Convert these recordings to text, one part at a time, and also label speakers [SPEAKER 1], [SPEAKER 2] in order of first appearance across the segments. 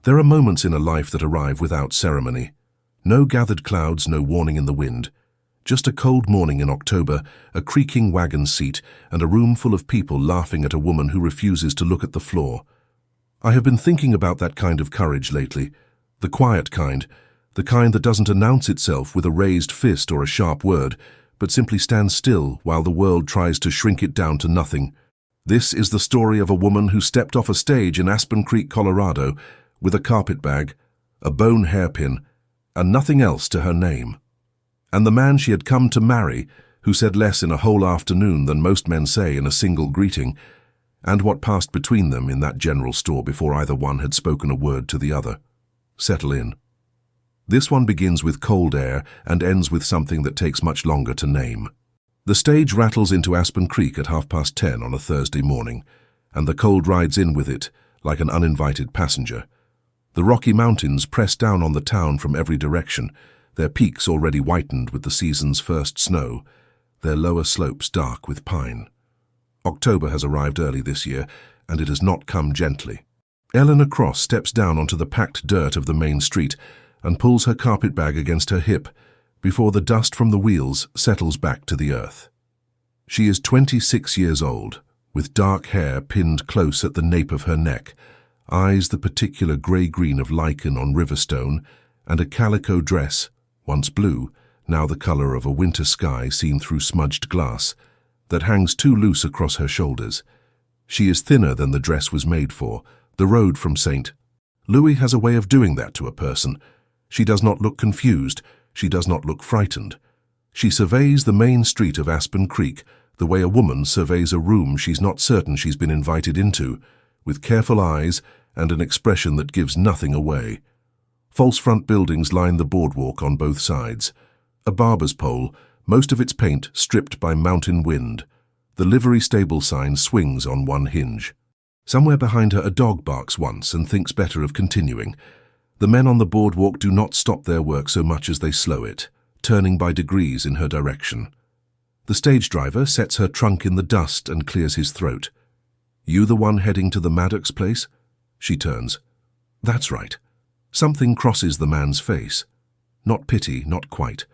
[SPEAKER 1] There are moments in a life that arrive without ceremony. No gathered clouds, no warning in the wind. Just a cold morning in October, a creaking wagon seat, and a room full of people laughing at a woman who refuses to look at the floor. I have been thinking about that kind of courage lately. The quiet kind. The kind that doesn't announce itself with a raised fist or a sharp word, but simply stands still while the world tries to shrink it down to nothing. This is the story of a woman who stepped off a stage in Aspen Creek, Colorado, with a carpetbag, a bone hairpin, and nothing else to her name. And the man she had come to marry, who said less in a whole afternoon than most men say in a single greeting, and what passed between them in that general store before either one had spoken a word to the other. Settle in. This one begins with cold air and ends with something that takes much longer to name. The stage rattles into Aspen Creek at 10:30 on a Thursday morning, and the cold rides in with it, like an uninvited passenger. The Rocky Mountains press down on the town from every direction, their peaks already whitened with the season's first snow, their lower slopes dark with pine. October has arrived early this year, and it has not come gently. Eleanor Cross steps down onto the packed dirt of the main street and pulls her carpetbag against her hip before the dust from the wheels settles back to the earth. She is 26 years old, with dark hair pinned close at the nape of her neck, eyes the particular grey-green of lichen on riverstone, and a calico dress, once blue, now the colour of a winter sky seen through smudged glass, that hangs too loose across her shoulders. She is thinner than the dress was made for, the road from St. Louis has a way of doing that to a person. She does not look confused, she does not look frightened. She surveys the main street of Aspen Creek the way a woman surveys a room she's not certain she's been invited into, with careful eyes and an expression that gives nothing away. False front buildings line the boardwalk on both sides. A barber's pole, most of its paint stripped by mountain wind. The livery stable sign swings on one hinge. Somewhere behind her a dog barks once and thinks better of continuing. The men on the boardwalk do not stop their work so much as they slow it, turning by degrees in her direction. The stage driver sets her trunk in the dust and clears his throat. "You the one heading to the Maddox place?" She turns. That's right. Something crosses the man's face. Not pity, not quite.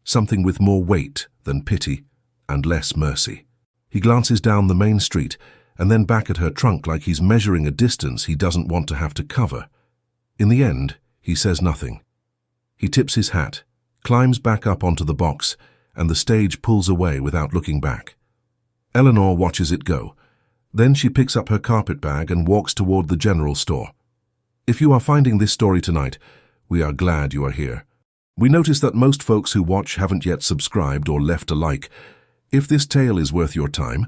[SPEAKER 1] Something with more weight than pity and less mercy. He glances down the main street and then back at her trunk like he's measuring a distance he doesn't want to have to cover. In the end, he says nothing. He tips his hat, climbs back up onto the box, and the stage pulls away without looking back. Eleanor watches it go. Then she picks up her carpetbag and walks toward the general store. If you are finding this story tonight, we are glad you are here. We notice that most folks who watch haven't yet subscribed or left a like. If this tale is worth your time,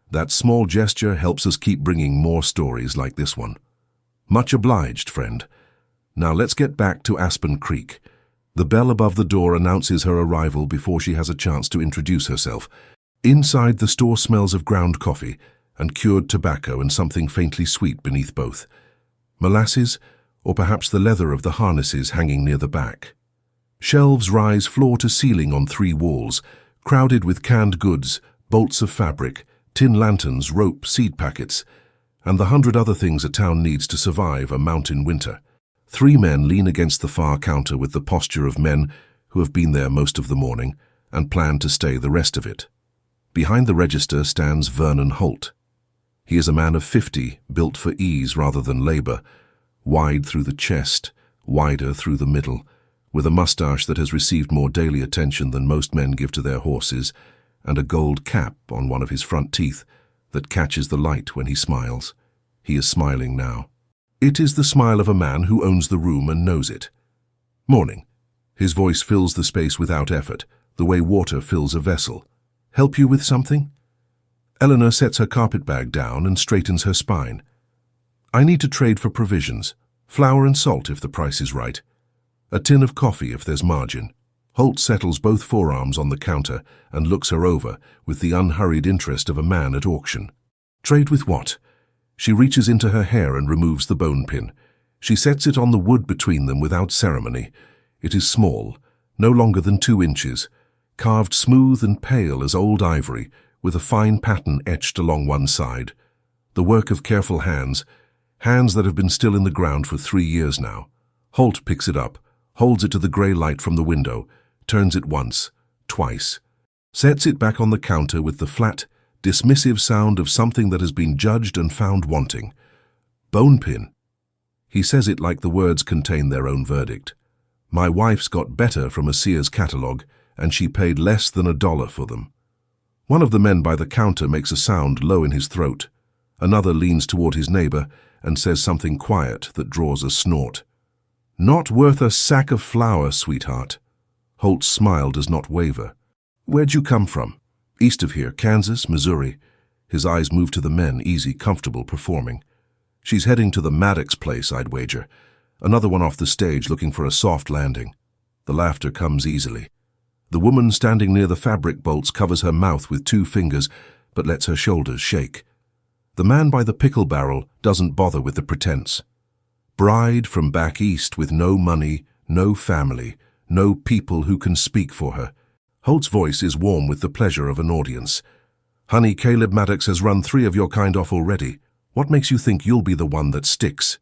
[SPEAKER 1] that small gesture helps us keep bringing more stories like this one. Much obliged, friend. Now let's get back to Aspen Creek. The bell above the door announces her arrival before she has a chance to introduce herself. Inside, the store smells of ground coffee and cured tobacco and something faintly sweet beneath both. Molasses, or perhaps the leather of the harnesses hanging near the back. Shelves rise floor to ceiling on 3 walls, crowded with canned goods, bolts of fabric, tin lanterns, rope, seed packets, and the 100 other things a town needs to survive a mountain winter. 3 men lean against the far counter with the posture of men who have been there most of the morning and plan to stay the rest of it. Behind the register stands Vernon Holt. He is a man of 50, built for ease rather than labor, wide through the chest, wider through the middle, with a mustache that has received more daily attention than most men give to their horses, and a gold cap on one of his front teeth that catches the light when he smiles. He is smiling now. It is the smile of a man who owns the room and knows it. Morning. His voice fills the space without effort, the way water fills a vessel. Help you with something? Eleanor sets her carpetbag down and straightens her spine. I need to trade for provisions. Flour and salt if the price is right. A tin of coffee if there's margin. Holt settles both forearms on the counter and looks her over with the unhurried interest of a man at auction. Trade with what? She reaches into her hair and removes the bone pin. She sets it on the wood between them without ceremony. It is small, no longer than 2 inches, carved smooth and pale as old ivory, with a fine pattern etched along one side. The work of careful hands, Hands that have been still in the ground for 3 years now. Holt picks it up, holds it to the grey light from the window, turns it once, twice, sets it back on the counter with the flat, dismissive sound of something that has been judged and found wanting. Bone pin. He says it like the words contain their own verdict. My wife's got better from a Sears catalogue, and she paid less than $1 for them. One of the men by the counter makes a sound low in his throat. Another leans toward his neighbor and says something quiet that draws a snort. Not worth a sack of flour, sweetheart. Holt's smile does not waver. Where'd you come from? East of here, Kansas, Missouri. His eyes move to the men, easy, comfortable, performing. She's heading to the Maddox place, I'd wager. Another one off the stage looking for a soft landing. The laughter comes easily. The woman standing near the fabric bolts covers her mouth with 2 fingers, but lets her shoulders shake. The man by the pickle barrel doesn't bother with the pretense. Bride from back east with no money, no family, no people who can speak for her. Holt's voice is warm with the pleasure of an audience. Honey, Caleb Maddox has run 3 of your kind off already. What makes you think you'll be the one that sticks?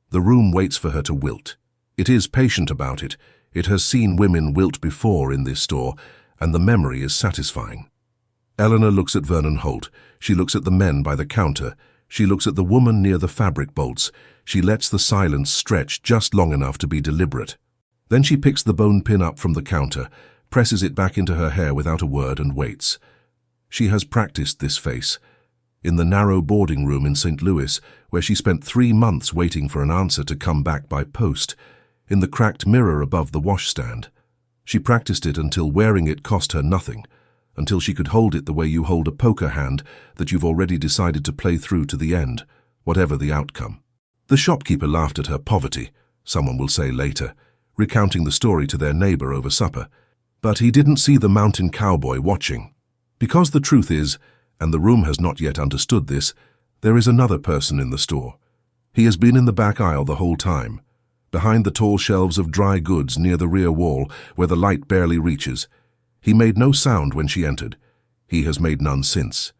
[SPEAKER 1] The room waits for her to wilt. It is patient about it. It has seen women wilt before in this store, and the memory is satisfying. Eleanor looks at Vernon Holt. She looks at the men by the counter. She looks at the woman near the fabric bolts. She lets the silence stretch just long enough to be deliberate. Then she picks the bone pin up from the counter, presses it back into her hair without a word, and waits. She has practiced this face. In the narrow boarding room in St. Louis, where she spent 3 months waiting for an answer to come back by post. In the cracked mirror above the washstand. She practiced it until wearing it cost her nothing, until she could hold it the way you hold a poker hand that you've already decided to play through to the end, whatever the outcome. The shopkeeper laughed at her poverty, someone will say later, recounting the story to their neighbor over supper. But he didn't see the mountain cowboy watching. Because the truth is, and the room has not yet understood this, there is another person in the store. He has been in the back aisle the whole time, behind the tall shelves of dry goods near the rear wall where the light barely reaches. He made no sound when she entered. He has made none since.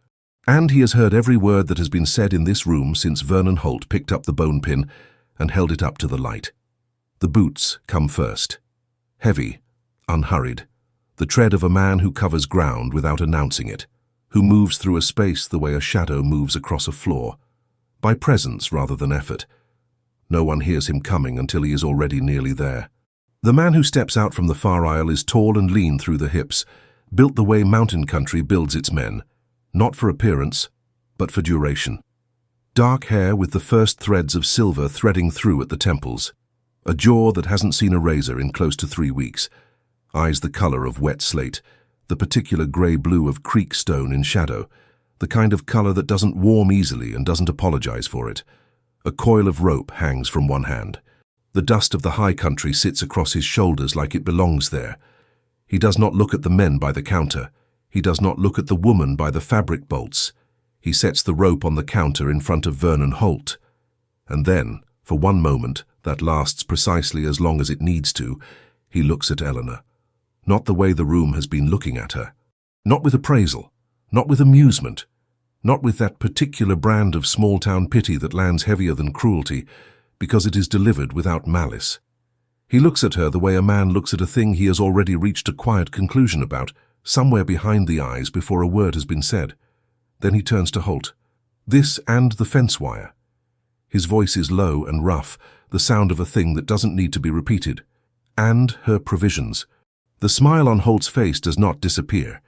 [SPEAKER 1] And he has heard every word that has been said in this room since Vernon Holt picked up the bone pin and held it up to the light. The boots come first. Heavy, unhurried. The tread of a man who covers ground without announcing it, who moves through a space the way a shadow moves across a floor, by presence rather than effort. No one hears him coming until he is already nearly there. The man who steps out from the far aisle is tall and lean through the hips, built the way mountain country builds its men, not for appearance, but for duration. Dark hair with the first threads of silver threading through at the temples, a jaw that hasn't seen a razor in close to 3 weeks, eyes the color of wet slate, the particular grey-blue of creek stone in shadow, the kind of color that doesn't warm easily and doesn't apologize for it. A coil of rope hangs from one hand. The dust of the high country sits across his shoulders like it belongs there. He does not look at the men by the counter. He does not look at the woman by the fabric bolts. He sets the rope on the counter in front of Vernon Holt. And then, for one moment that lasts precisely as long as it needs to, he looks at Eleanor. Not the way the room has been looking at her. Not with appraisal. Not with amusement. Not with that particular brand of small-town pity that lands heavier than cruelty, because it is delivered without malice. He looks at her the way a man looks at a thing he has already reached a quiet conclusion about, somewhere behind the eyes before a word has been said. Then he turns to Holt. This and the fence wire. His voice is low and rough, the sound of a thing that doesn't need to be repeated. And her provisions. The smile on Holt's face does not disappear.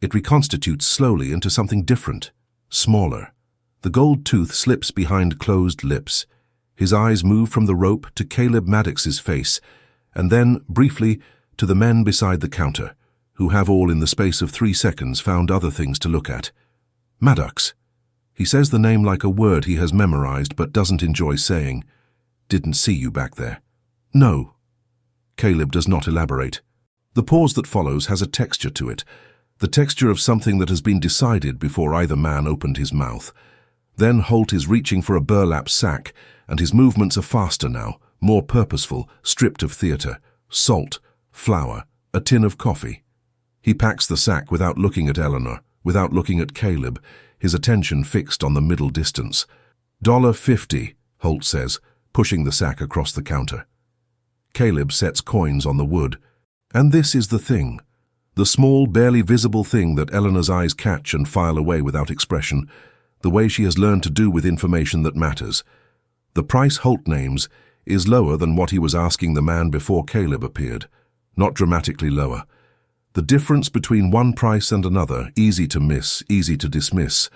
[SPEAKER 1] It reconstitutes slowly into something different, smaller. The gold tooth slips behind closed lips. His eyes move from the rope to Caleb Maddox's face, and then, briefly, to the men beside the counter, who have all in the space of 3 seconds found other things to look at. Maddox. He says the name like a word he has memorized but doesn't enjoy saying. Didn't see you back there. No. Caleb does not elaborate. The pause that follows has a texture to it, the texture of something that has been decided before either man opened his mouth. Then Holt is reaching for a burlap sack, and his movements are faster now, more purposeful, stripped of theatre, salt, flour, a tin of coffee. He packs the sack without looking at Eleanor, without looking at Caleb, his attention fixed on the middle distance. $1.50, Holt says, pushing the sack across the counter. Caleb sets coins on the wood. And this is the thing. The small, barely visible thing that Eleanor's eyes catch and file away without expression, the way she has learned to do with information that matters. The price Holt names is lower than what he was asking the man before Caleb appeared. Not dramatically lower. The difference between one price and another, easy to miss, easy to dismiss.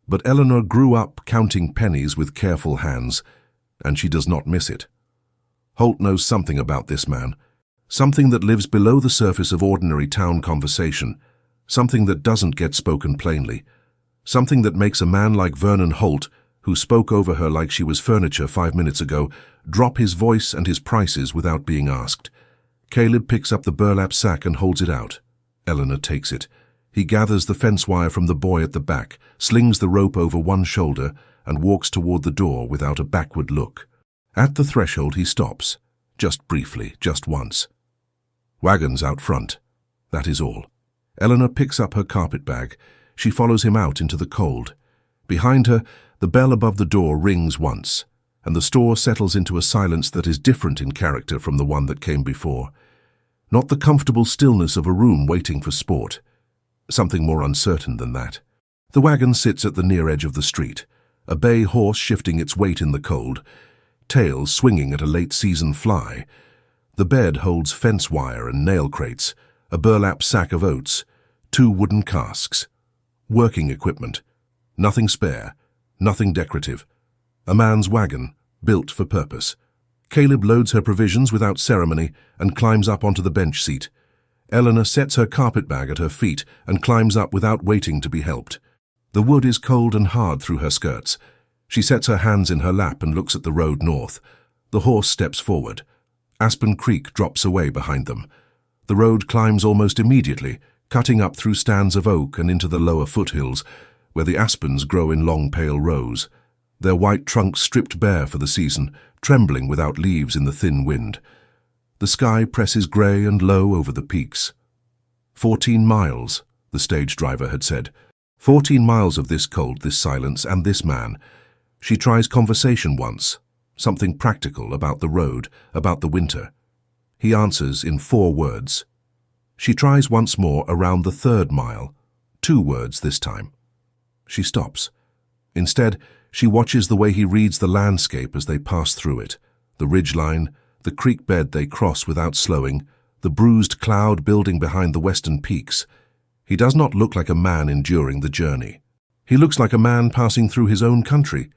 [SPEAKER 1] But Eleanor grew up counting pennies with careful hands, and she does not miss it. Holt knows something about this man, something that lives below the surface of ordinary town conversation, something that doesn't get spoken plainly, something that makes a man like Vernon Holt, who spoke over her like she was furniture 5 minutes ago, drop his voice and his prices without being asked. Caleb picks up the burlap sack and holds it out. Eleanor takes it. He gathers the fence wire from the boy at the back, slings the rope over one shoulder, and walks toward the door without a backward look. At the threshold he stops, just briefly, just once. Wagons out front. That is all. Eleanor picks up her carpet bag. She follows him out into the cold. Behind her, the bell above the door rings once, and the store settles into a silence that is different in character from the one that came before. Not the comfortable stillness of a room waiting for sport. Something more uncertain than that. The wagon sits at the near edge of the street, a bay horse shifting its weight in the cold, tails swinging at a late-season fly. The bed holds fence wire and nail crates, a burlap sack of oats, 2 wooden casks. Working equipment. Nothing spare, nothing decorative. A man's wagon, built for purpose. Caleb loads her provisions without ceremony and climbs up onto the bench seat. Eleanor sets her carpet bag at her feet and climbs up without waiting to be helped. The wood is cold and hard through her skirts. She sets her hands in her lap and looks at the road north. The horse steps forward. Aspen Creek drops away behind them. The road climbs almost immediately, cutting up through stands of oak and into the lower foothills, where the aspens grow in long pale rows, their white trunks stripped bare for the season, trembling without leaves in the thin wind. The sky presses grey and low over the peaks. 14 miles, the stage driver had said. 14 miles of this cold, this silence, and this man. She tries conversation once, something practical about the road, about the winter. He answers in 4 words. She tries once more around the 3rd mile, 2 words this time. She stops. Instead, she watches the way he reads the landscape as they pass through it, the ridgeline, the creek bed they cross without slowing, the bruised cloud building behind the western peaks. He does not look like a man enduring the journey. He looks like a man passing through his own country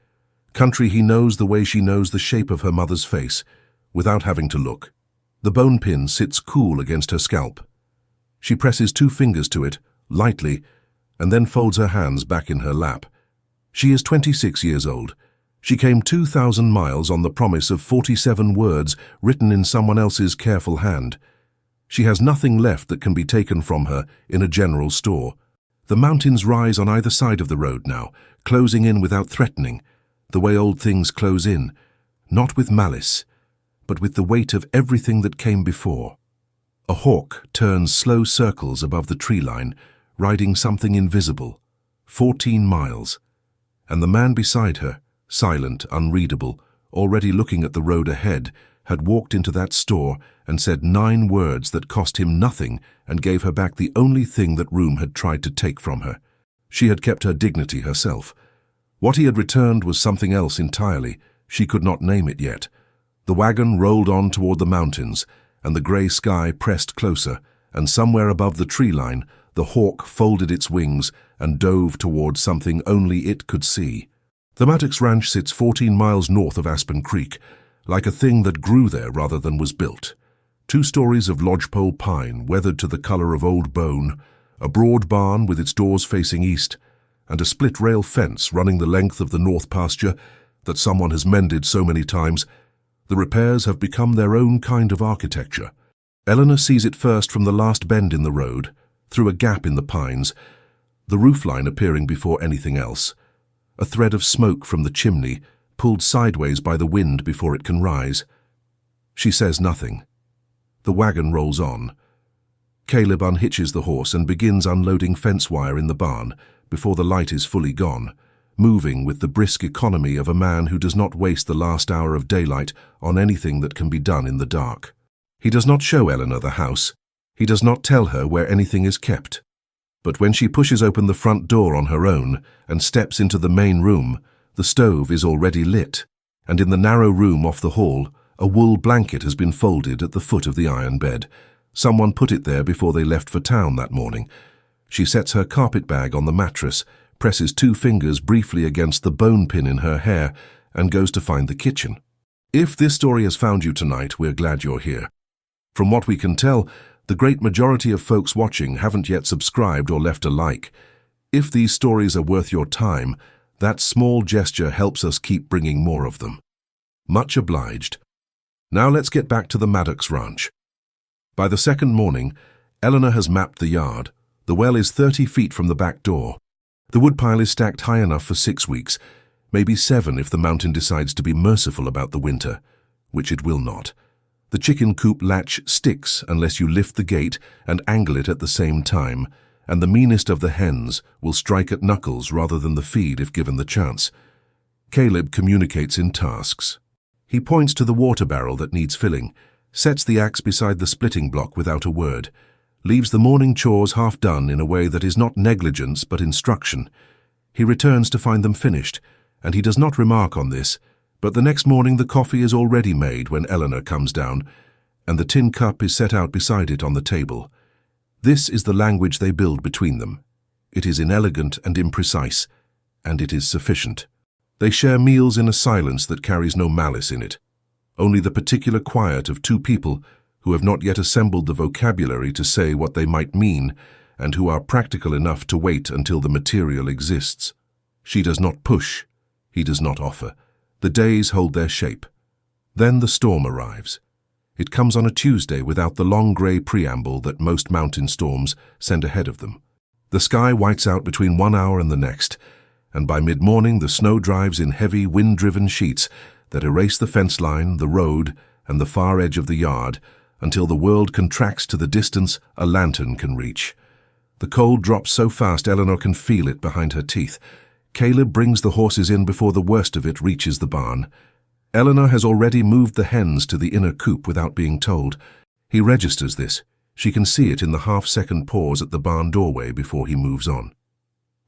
[SPEAKER 1] he knows the way she knows the shape of her mother's face, without having to look. The bone pin sits cool against her scalp. She presses 2 fingers to it, lightly, and then folds her hands back in her lap. She is 26 years old. She came 2,000 miles on the promise of 47 words written in someone else's careful hand. She has nothing left that can be taken from her in a general store. The mountains rise on either side of the road now, closing in without threatening, the way old things close in, not with malice, but with the weight of everything that came before. A hawk turns slow circles above the tree line, riding something invisible. 14 miles. And the man beside her, silent, unreadable, already looking at the road ahead, had walked into that store and said 9 words that cost him nothing and gave her back the only thing that room had tried to take from her. She had kept her dignity herself. What he had returned was something else entirely. She could not name it yet. The wagon rolled on toward the mountains, and the grey sky pressed closer, and somewhere above the tree line, the hawk folded its wings and dove toward something only it could see. The Maddox Ranch sits 14 miles north of Aspen Creek, like a thing that grew there rather than was built. 2 stories of lodgepole pine weathered to the color of old bone, a broad barn with its doors facing east, and a split-rail fence running the length of the north pasture that someone has mended so many times. The repairs have become their own kind of architecture. Eleanor sees it first from the last bend in the road, through a gap in the pines, the roofline appearing before anything else, a thread of smoke from the chimney, pulled sideways by the wind before it can rise. She says nothing. The wagon rolls on. Caleb unhitches the horse and begins unloading fence wire in the barn before the light is fully gone, moving with the brisk economy of a man who does not waste the last hour of daylight on anything that can be done in the dark. He does not show Eleanor the house. He does not tell her where anything is kept. But when she pushes open the front door on her own and steps into the main room, the stove is already lit, and in the narrow room off the hall, a wool blanket has been folded at the foot of the iron bed. Someone put it there before they left for town that morning. She sets her carpet bag on the mattress, presses 2 fingers briefly against the bone pin in her hair, and goes to find the kitchen. If this story has found you tonight, we're glad you're here. From what we can tell, the great majority of folks watching haven't yet subscribed or left a like. If these stories are worth your time, that small gesture helps us keep bringing more of them. Much obliged. Now let's get back to the Maddox Ranch. By the second morning, Eleanor has mapped the yard. The well is 30 feet from the back door. The woodpile is stacked high enough for 6 weeks, maybe 7 if the mountain decides to be merciful about the winter, which it will not. The chicken coop latch sticks unless you lift the gate and angle it at the same time, and the meanest of the hens will strike at knuckles rather than the feed if given the chance. Caleb communicates in tasks. He points to the water barrel that needs filling, sets the axe beside the splitting block without a word, leaves the morning chores half done in a way that is not negligence but instruction. He returns to find them finished, and he does not remark on this, but the next morning the coffee is already made when Eleanor comes down, and the tin cup is set out beside it on the table. This is the language they build between them. It is inelegant and imprecise, and it is sufficient. They share meals in a silence that carries no malice in it, only the particular quiet of 2 people who have not yet assembled the vocabulary to say what they might mean, and who are practical enough to wait until the material exists. She does not push. He does not offer. The days hold their shape. Then the storm arrives. It comes on a Tuesday without the long grey preamble that most mountain storms send ahead of them. The sky whites out between 1 hour and the next, and by mid-morning the snow drives in heavy, wind-driven sheets that erase the fence line, the road, and the far edge of the yard, until the world contracts to the distance a lantern can reach. The cold drops so fast Eleanor can feel it behind her teeth. Caleb brings the horses in before the worst of it reaches the barn. Eleanor has already moved the hens to the inner coop without being told. He registers this. She can see it in the half-second pause at the barn doorway before he moves on.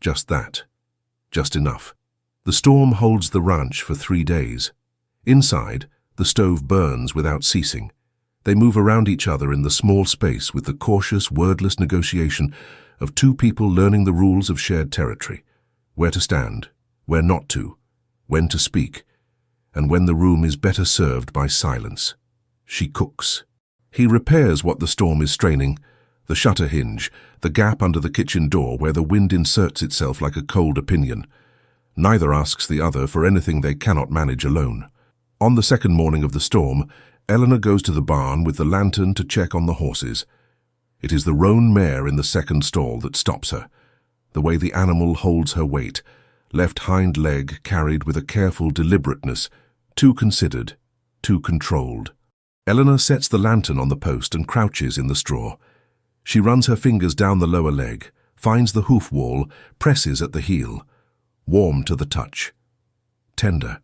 [SPEAKER 1] Just that. Just enough. The storm holds the ranch for 3 days. Inside, the stove burns without ceasing. They move around each other in the small space with the cautious, wordless negotiation of 2 people learning the rules of shared territory. Where to stand, where not to, when to speak, and when the room is better served by silence. She cooks. He repairs what the storm is straining, the shutter hinge, the gap under the kitchen door where the wind inserts itself like a cold opinion. Neither asks the other for anything they cannot manage alone. On the second morning of the storm, Eleanor goes to the barn with the lantern to check on the horses. It is the roan mare in the second stall that stops her. The way the animal holds her weight, left hind leg carried with a careful deliberateness, too considered, too controlled. Eleanor sets the lantern on the post and crouches in the straw. She runs her fingers down the lower leg, finds the hoof wall, presses at the heel. Warm to the touch. Tender.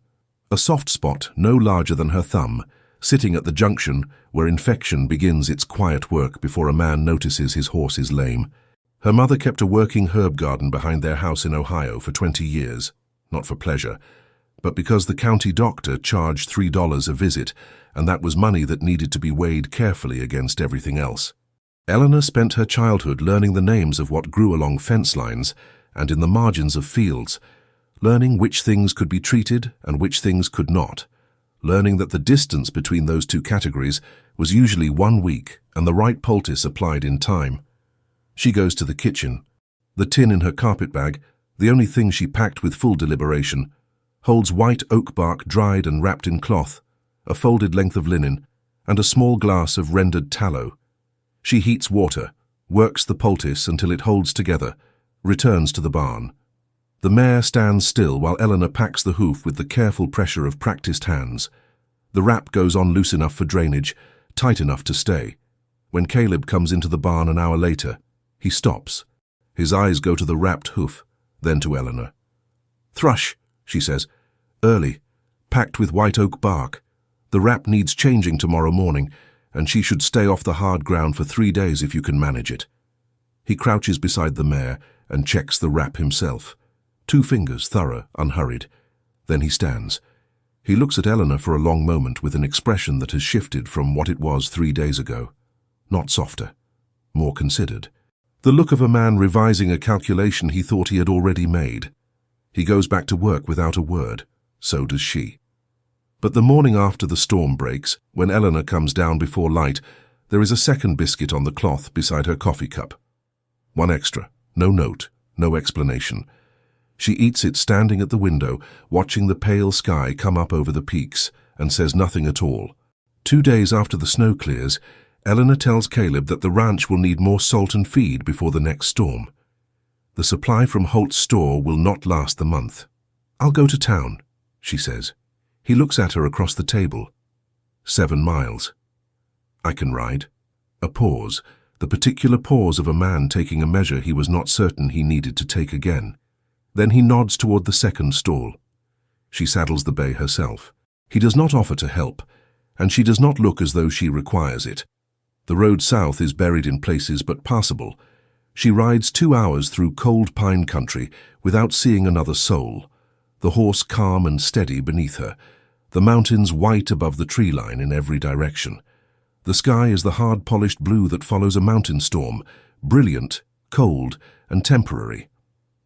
[SPEAKER 1] A soft spot no larger than her thumb, sitting at the junction where infection begins its quiet work before a man notices his horse is lame. Her mother kept a working herb garden behind their house in Ohio for 20 years, not for pleasure, but because the county doctor charged $3 a visit, and that was money that needed to be weighed carefully against everything else. Eleanor spent her childhood learning the names of what grew along fence lines and in the margins of fields, learning which things could be treated and which things could not, learning that the distance between those 2 categories was usually 1 week and the right poultice applied in time. She goes to the kitchen. The tin in her carpet bag, the only thing she packed with full deliberation, holds white oak bark dried and wrapped in cloth, a folded length of linen, and a small glass of rendered tallow. She heats water, works the poultice until it holds together, returns to the barn. The mare stands still while Eleanor packs the hoof with the careful pressure of practiced hands. The wrap goes on loose enough for drainage, tight enough to stay. When Caleb comes into the barn an hour later, he stops. His eyes go to the wrapped hoof, then to Eleanor. "Thrush," she says. "Early, packed with white oak bark. The wrap needs changing tomorrow morning, and she should stay off the hard ground for 3 days if you can manage it." He crouches beside the mare and checks the wrap himself. 2 fingers, thorough, unhurried. Then he stands. He looks at Eleanor for a long moment with an expression that has shifted from what it was 3 days ago. Not softer, more considered. The look of a man revising a calculation he thought he had already made. He goes back to work without a word. So does she. But the morning after the storm breaks, when Eleanor comes down before light, there is a second biscuit on the cloth beside her coffee cup. 1 extra, no note, no explanation. She eats it standing at the window, watching the pale sky come up over the peaks, and says nothing at all. 2 days after the snow clears, Eleanor tells Caleb that the ranch will need more salt and feed before the next storm. The supply from Holt's store will not last the month. "I'll go to town," she says. He looks at her across the table. 7 miles. "I can ride." A pause, the particular pause of a man taking a measure he was not certain he needed to take again. Then he nods toward the second stall. She saddles the bay herself. He does not offer to help, and she does not look as though she requires it. The road south is buried in places but passable. She rides 2 hours through cold pine country without seeing another soul, the horse calm and steady beneath her, the mountains white above the tree line in every direction. The sky is the hard polished blue that follows a mountain storm, brilliant, cold, and temporary.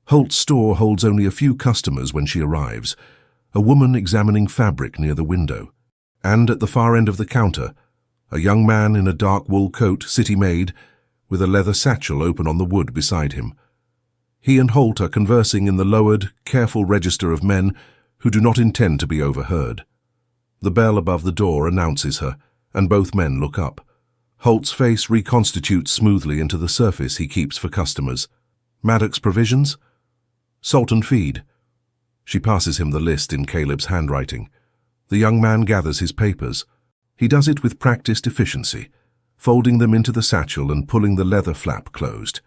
[SPEAKER 1] Holt's store holds only a few customers when she arrives, a woman examining fabric near the window, and at the far end of the counter, a young man in a dark wool coat, city-made, with a leather satchel open on the wood beside him. He and Holt are conversing in the lowered, careful register of men who do not intend to be overheard. The bell above the door announces her, and both men look up. Holt's face reconstitutes smoothly into the surface he keeps for customers. "Maddox Provisions?" "Salt and feed." She passes him the list in Caleb's handwriting. The young man gathers his papers. He does it with practiced efficiency, folding them into the satchel and pulling the leather flap closed.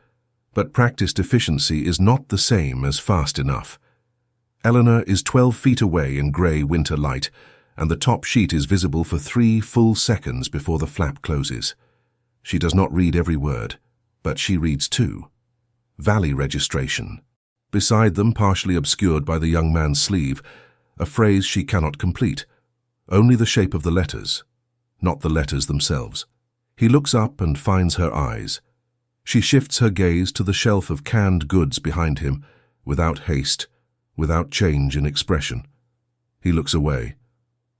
[SPEAKER 1] But practiced efficiency is not the same as fast enough. Eleanor is 12 feet away in grey winter light, and the top sheet is visible for 3 full seconds before the flap closes. She does not read every word, but she reads too. Valley registration. Beside them, partially obscured by the young man's sleeve, a phrase she cannot complete. Only the shape of the letters, not the letters themselves. He looks up and finds her eyes. She shifts her gaze to the shelf of canned goods behind him, without haste, without change in expression. He looks away.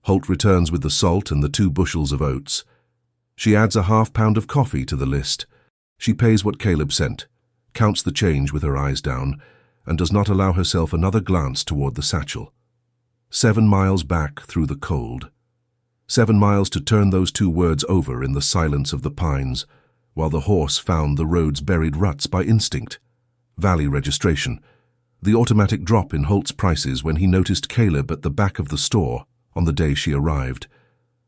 [SPEAKER 1] Holt returns with the salt and the 2 bushels of oats. She adds a half-pound of coffee to the list. She pays what Caleb sent, counts the change with her eyes down, and does not allow herself another glance toward the satchel. 7 miles back through the cold. 7 miles to turn those 2 words over in the silence of the pines, while the horse found the road's buried ruts by instinct. Valley registration. The automatic drop in Holt's prices when he noticed Caleb at the back of the store on the day she arrived.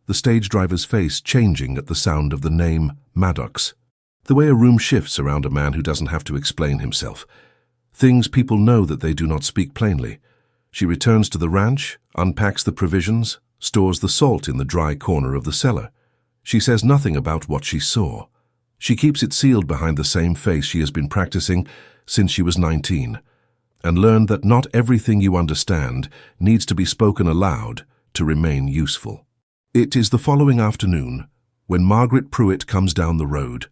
[SPEAKER 1] The stage driver's face changing at the sound of the name Maddox. The way a room shifts around a man who doesn't have to explain himself. Things people know that they do not speak plainly. She returns to the ranch, unpacks the provisions, stores the salt in the dry corner of the cellar. She says nothing about what she saw. She keeps it sealed behind the same face she has been practicing since she was 19, and learned that not everything you understand needs to be spoken aloud to remain useful. It is the following afternoon when Margaret Pruitt comes down the road.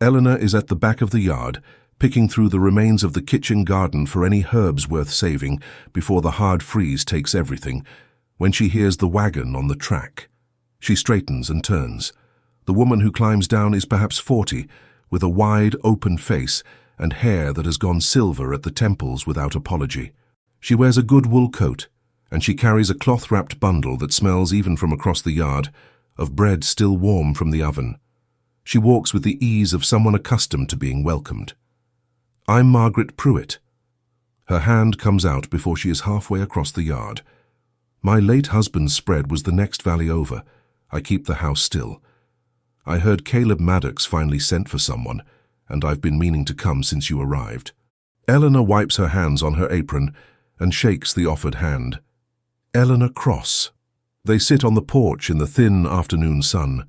[SPEAKER 1] Eleanor is at the back of the yard, picking through the remains of the kitchen garden for any herbs worth saving before the hard freeze takes everything, when she hears the wagon on the track. She straightens and turns. The woman who climbs down is perhaps 40, with a wide, open face and hair that has gone silver at the temples without apology. She wears a good wool coat, and she carries a cloth-wrapped bundle that smells even from across the yard, of bread still warm from the oven. She walks with the ease of someone accustomed to being welcomed. "I'm Margaret Pruitt." Her hand comes out before she is halfway across the yard. "My late husband's spread was the next valley over. I keep the house still. I heard Caleb Maddox finally sent for someone, and I've been meaning to come since you arrived." Eleanor wipes her hands on her apron and shakes the offered hand. Eleanor Cross. They sit on the porch in the thin afternoon sun.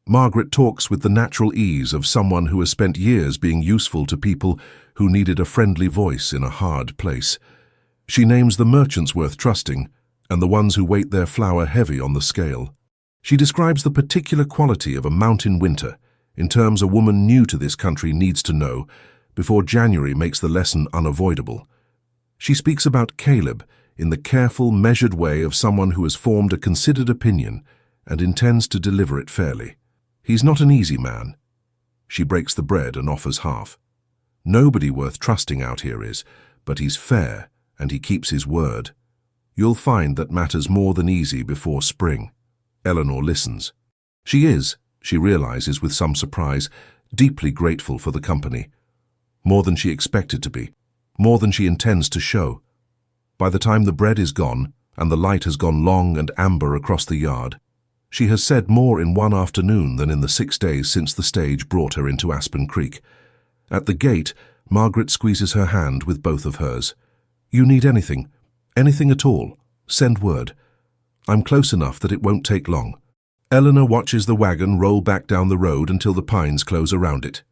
[SPEAKER 1] Margaret talks with the natural ease of someone who has spent years being useful to people who needed a friendly voice in a hard place. She names the merchants worth trusting and the ones who weight their flour heavy on the scale. She describes the particular quality of a mountain winter in terms a woman new to this country needs to know before January makes the lesson unavoidable. She speaks about Caleb in the careful, measured way of someone who has formed a considered opinion and intends to deliver it fairly. He's not an easy man. She breaks the bread and offers half. Nobody worth trusting out here is, but he's fair and he keeps his word. You'll find that matters more than easy before spring. Eleanor listens. She is, she realizes with some surprise, deeply grateful for the company. More than she expected to be, more than she intends to show. By the time the bread is gone and the light has gone long and amber across the yard, she has said more in one afternoon than in the 6 days since the stage brought her into Aspen Creek. At the gate, Margaret squeezes her hand with both of hers. You need anything at all, send word. I'm close enough that it won't take long. Eleanor watches the wagon roll back down the road until the pines close around it.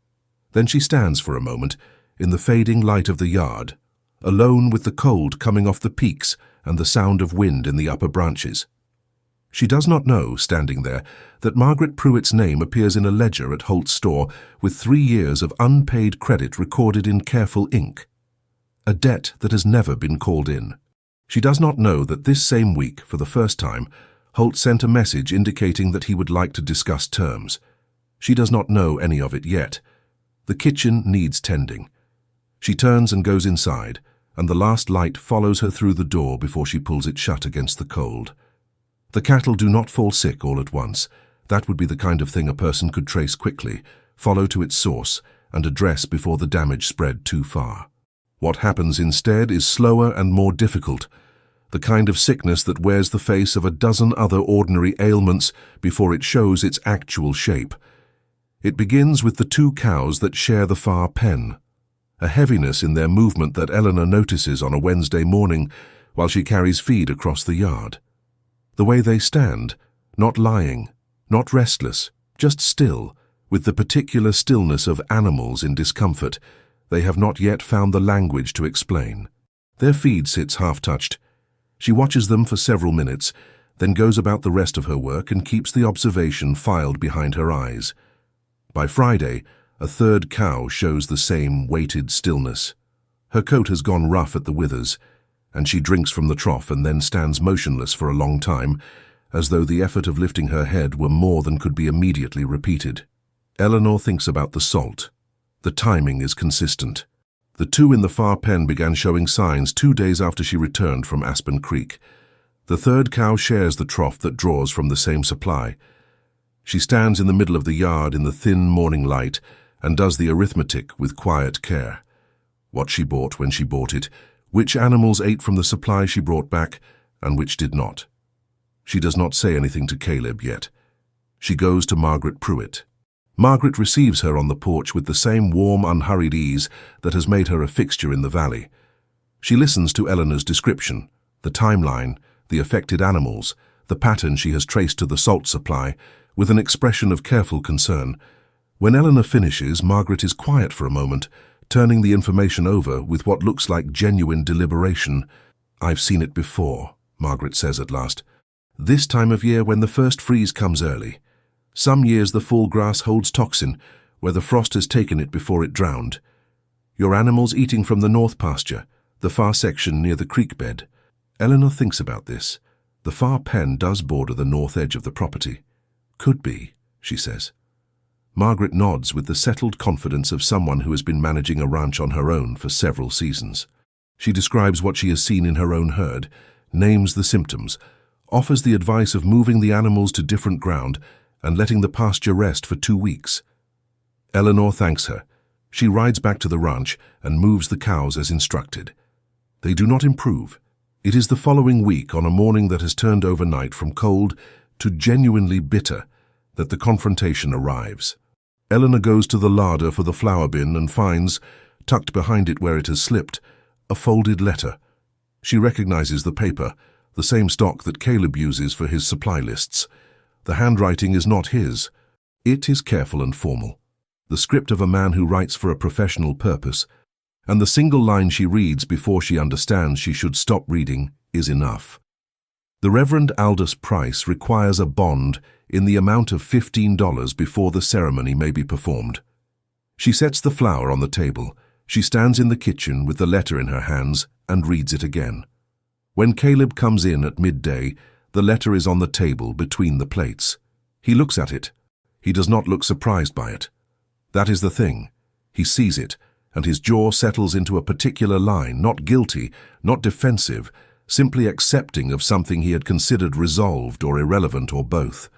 [SPEAKER 1] Then she stands for a moment in the fading light of the yard, alone with the cold coming off the peaks and the sound of wind in the upper branches. She does not know, standing there, that Margaret Pruitt's name appears in a ledger at Holt's store with 3 years of unpaid credit recorded in careful ink. A debt that has never been called in. She does not know that this same week, for the first time, Holt sent a message indicating that he would like to discuss terms. She does not know any of it yet. The kitchen needs tending. She turns and goes inside, and the last light follows her through the door before she pulls it shut against the cold. The cattle do not fall sick all at once. That would be the kind of thing a person could trace quickly, follow to its source, and address before the damage spread too far. What happens instead is slower and more difficult, the kind of sickness that wears the face of a dozen other ordinary ailments before it shows its actual shape. It begins with the 2 cows that share the far pen, a heaviness in their movement that Eleanor notices on a Wednesday morning while she carries feed across the yard. The way they stand, not lying, not restless, just still, with the particular stillness of animals in discomfort, they have not yet found the language to explain. Their feed sits half-touched. She watches them for several minutes, then goes about the rest of her work and keeps the observation filed behind her eyes. By Friday, a 3rd cow shows the same weighted stillness. Her coat has gone rough at the withers, and she drinks from the trough and then stands motionless for a long time, as though the effort of lifting her head were more than could be immediately repeated. Eleanor thinks about the salt. The timing is consistent. The 2 in the far pen began showing signs 2 days after she returned from Aspen Creek. The 3rd cow shares the trough that draws from the same supply. She stands in the middle of the yard in the thin morning light and does the arithmetic with quiet care. What she bought when she bought it, which animals ate from the supply she brought back, and which did not. She does not say anything to Caleb yet. She goes to Margaret Pruitt. Margaret receives her on the porch with the same warm, unhurried ease that has made her a fixture in the valley. She listens to Eleanor's description, the timeline, the affected animals, the pattern she has traced to the salt supply, with an expression of careful concern. When Eleanor finishes, Margaret is quiet for a moment, turning the information over with what looks like genuine deliberation. I've seen it before, Margaret says at last. This time of year when the first freeze comes early. Some years the fall grass holds toxin, where the frost has taken it before it drowned. Your animals eating from the north pasture, the far section near the creek bed. Eleanor thinks about this. The far pen does border the north edge of the property. Could be, she says. Margaret nods with the settled confidence of someone who has been managing a ranch on her own for several seasons. She describes what she has seen in her own herd, names the symptoms, offers the advice of moving the animals to different ground and letting the pasture rest for 2 weeks. Eleanor thanks her. She rides back to the ranch and moves the cows as instructed. They do not improve. It is the following week, on a morning that has turned overnight from cold to genuinely bitter, that the confrontation arrives. Eleanor goes to the larder for the flour bin and finds, tucked behind it where it has slipped, a folded letter. She recognizes the paper, the same stock that Caleb uses for his supply lists. The handwriting is not his. It is careful and formal, the script of a man who writes for a professional purpose, and the single line she reads before she understands she should stop reading is enough. The Reverend Aldous Price requires a bond in the amount of $15 before the ceremony may be performed. She sets the flower on the table. She stands in the kitchen with the letter in her hands and reads it again. When Caleb comes in at midday, the letter is on the table between the plates. He looks at it. He does not look surprised by it. That is the thing. He sees it, and his jaw settles into a particular line, not guilty, not defensive, simply accepting of something he had considered resolved or irrelevant or both.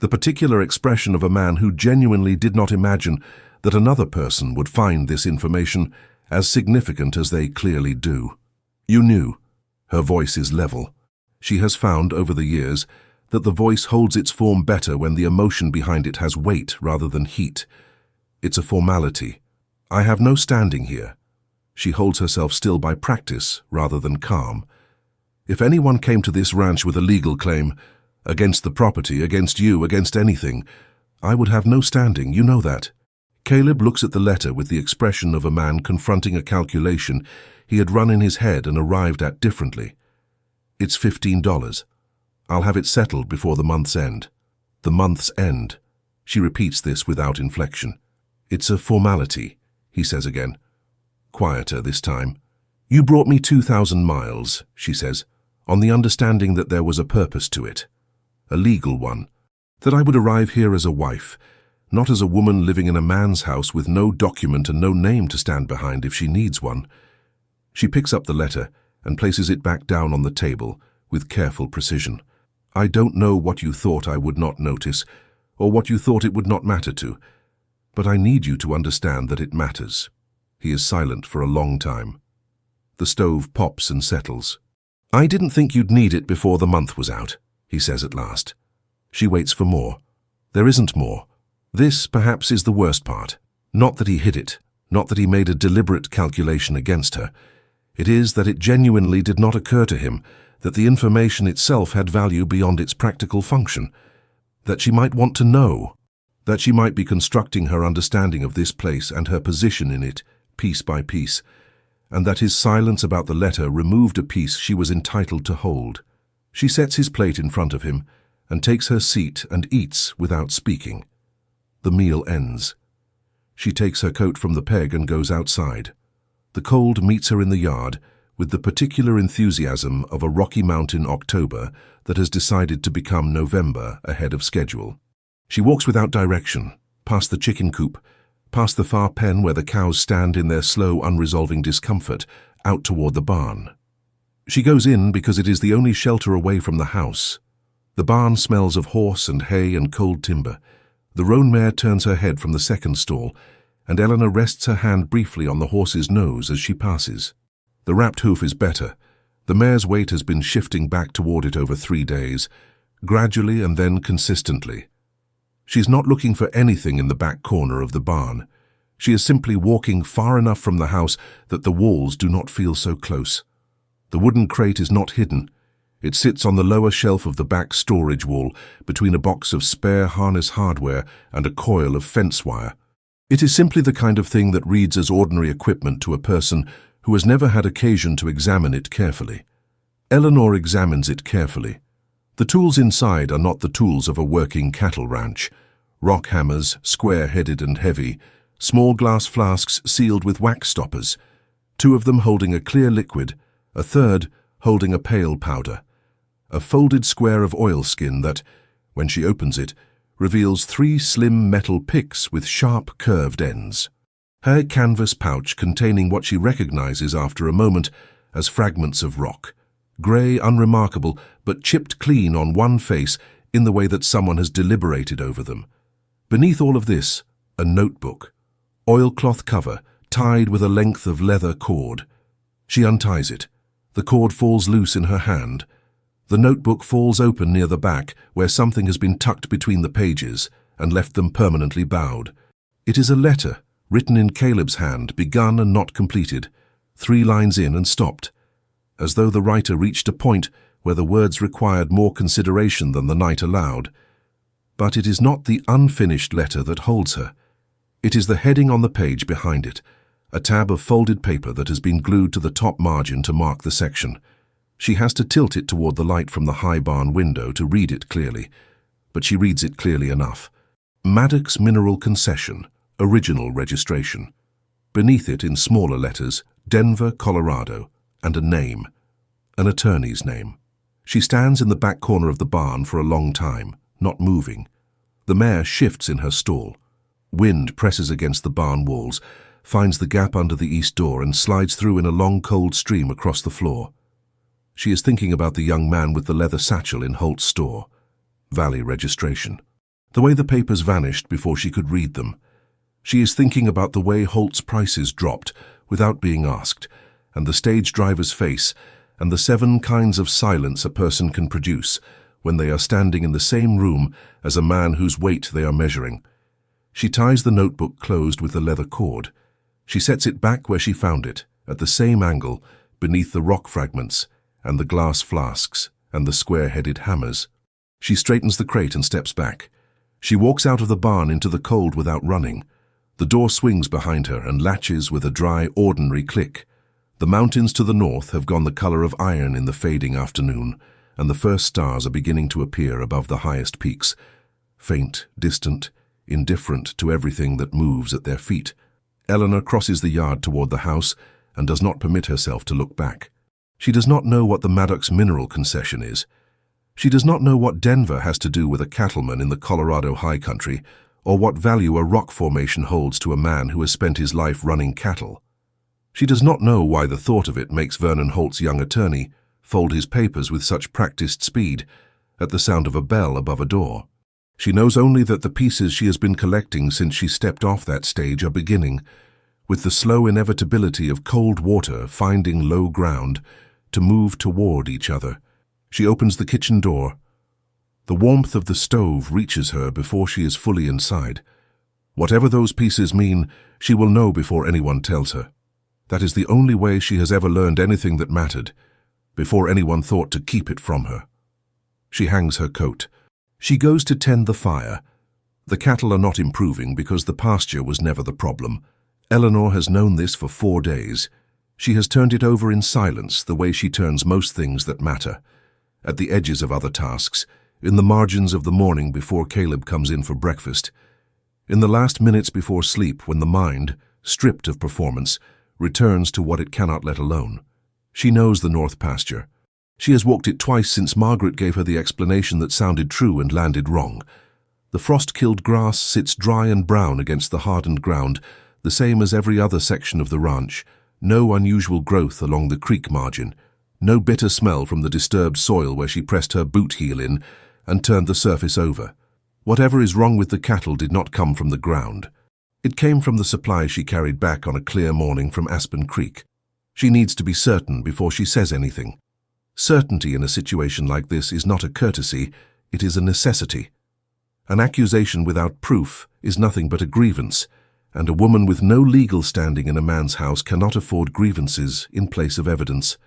[SPEAKER 1] The particular expression of a man who genuinely did not imagine that another person would find this information as significant as they clearly do. You knew. Her voice is level. She has found over the years that the voice holds its form better when the emotion behind it has weight rather than heat. It's a formality. I have no standing here. She holds herself still by practice rather than calm. If anyone came to this ranch with a legal claim, against the property, against you, against anything, I would have no standing, you know that. Caleb looks at the letter with the expression of a man confronting a calculation he had run in his head and arrived at differently. It's $15. I'll have it settled before the month's end. The month's end. She repeats this without inflection. It's a formality, he says again. Quieter this time. You brought me 2,000 miles, she says, on the understanding that there was a purpose to it. A legal one. That I would arrive here as a wife, not as a woman living in a man's house with no document and no name to stand behind if she needs one. She picks up the letter and places it back down on the table with careful precision. I don't know what you thought I would not notice, or what you thought it would not matter to, but I need you to understand that it matters. He is silent for a long time. The stove pops and settles. I didn't think you'd need it before the month was out, he says at last. She waits for more. There isn't more. This, perhaps, is the worst part. Not that he hid it, not that he made a deliberate calculation against her. It is that it genuinely did not occur to him that the information itself had value beyond its practical function, that she might want to know, that she might be constructing her understanding of this place and her position in it, piece by piece, and that his silence about the letter removed a piece she was entitled to hold. She sets his plate in front of him and takes her seat and eats without speaking. The meal ends. She takes her coat from the peg and goes outside. The cold meets her in the yard with the particular enthusiasm of a Rocky Mountain October that has decided to become November ahead of schedule. She walks without direction, past the chicken coop, past the far pen where the cows stand in their slow, unresolving discomfort, out toward the barn. She goes in because it is the only shelter away from the house. The barn smells of horse and hay and cold timber. The roan mare turns her head from the second stall, and Eleanor rests her hand briefly on the horse's nose as she passes. The wrapped hoof is better. The mare's weight has been shifting back toward it over 3 days, gradually and then consistently. She's not looking for anything in the back corner of the barn. She is simply walking far enough from the house that the walls do not feel so close. The wooden crate is not hidden. It sits on the lower shelf of the back storage wall between a box of spare harness hardware and a coil of fence wire. It is simply the kind of thing that reads as ordinary equipment to a person who has never had occasion to examine it carefully. Eleanor examines it carefully. The tools inside are not the tools of a working cattle ranch. Rock hammers, square-headed and heavy, small glass flasks sealed with wax stoppers, 2 of them holding a clear liquid, a third holding a pale powder, a folded square of oilskin that, when she opens it, reveals 3 slim metal picks with sharp curved ends. Her canvas pouch containing what she recognizes after a moment as fragments of rock, grey, unremarkable, but chipped clean on one face in the way that someone has deliberated over them. Beneath all of this, a notebook, oilcloth cover, tied with a length of leather cord. She unties it. The cord falls loose in her hand. The notebook falls open near the back, where something has been tucked between the pages and left them permanently bowed. It is a letter, written in Caleb's hand, begun and not completed, 3 lines in and stopped. as though the writer reached a point where the words required more consideration than the night allowed. But it is not the unfinished letter that holds her. It is the heading on the page behind it, a tab of folded paper that has been glued to the top margin to mark the section. She has to tilt it toward the light from the high barn window to read it clearly, but she reads it clearly enough. Maddox Mineral Concession, Original Registration. Beneath it, in smaller letters, Denver, Colorado, and a name, an attorney's name. She stands in the back corner of the barn for a long time, not moving. The mare shifts in her stall. Wind presses against the barn walls, finds the gap under the east door and slides through in a long cold stream across the floor. She is thinking about the young man with the leather satchel in Holt's store. Valley registration. The way the papers vanished before she could read them. She is thinking about the way Holt's prices dropped without being asked, and the stage driver's face, and the 7 kinds of silence a person can produce when they are standing in the same room as a man whose weight they are measuring. She ties the notebook closed with the leather cord. She sets it back where she found it, at the same angle, beneath the rock fragments, and the glass flasks, and the square-headed hammers. She straightens the crate and steps back. She walks out of the barn into the cold without running. The door swings behind her and latches with a dry, ordinary click. The mountains to the north have gone the color of iron in the fading afternoon, and the first stars are beginning to appear above the highest peaks, faint, distant, indifferent to everything that moves at their feet. Eleanor crosses the yard toward the house and does not permit herself to look back. She does not know what the Maddox Mineral Concession is. She does not know what Denver has to do with a cattleman in the Colorado high country, or what value a rock formation holds to a man who has spent his life running cattle. She does not know why the thought of it makes Vernon Holt's young attorney fold his papers with such practiced speed at the sound of a bell above a door. She knows only that the pieces she has been collecting since she stepped off that stage are beginning, with the slow inevitability of cold water finding low ground, to move toward each other. She opens the kitchen door. The warmth of the stove reaches her before she is fully inside. Whatever those pieces mean, she will know before anyone tells her. That is the only way she has ever learned anything that mattered, before anyone thought to keep it from her. She hangs her coat. She goes to tend the fire. The cattle are not improving because the pasture was never the problem. Eleanor has known this for 4 days. She has turned it over in silence, the way she turns most things that matter. At the edges of other tasks, in the margins of the morning before Caleb comes in for breakfast, in the last minutes before sleep when the mind, stripped of performance, returns to what it cannot let alone. She knows the north pasture. She has walked it twice since Margaret gave her the explanation that sounded true and landed wrong. The frost-killed grass sits dry and brown against the hardened ground, the same as every other section of the ranch. No unusual growth along the creek margin. No bitter smell from the disturbed soil where she pressed her boot heel in and turned the surface over. Whatever is wrong with the cattle did not come from the ground. It came from the supply she carried back on a clear morning from Aspen Creek. She needs to be certain before she says anything. Certainty in a situation like this is not a courtesy, it is a necessity. An accusation without proof is nothing but a grievance, and a woman with no legal standing in a man's house cannot afford grievances in place of evidence.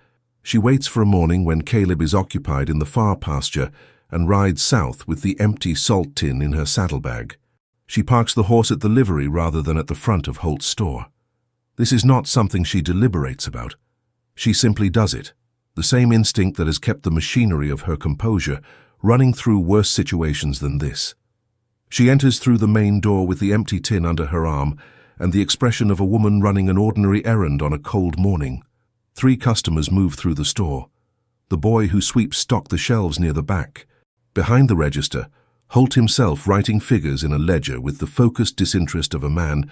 [SPEAKER 1] She waits for a morning when Caleb is occupied in the far pasture and rides south with the empty salt tin in her saddlebag. She parks the horse at the livery rather than at the front of Holt's store. This is not something she deliberates about. She simply does it, the same instinct that has kept the machinery of her composure running through worse situations than this. She enters through the main door with the empty tin under her arm and the expression of a woman running an ordinary errand on a cold morning. 3 customers move through the store. The boy who sweeps stock the shelves near the back. Behind the register, Holt himself writing figures in a ledger with the focused disinterest of a man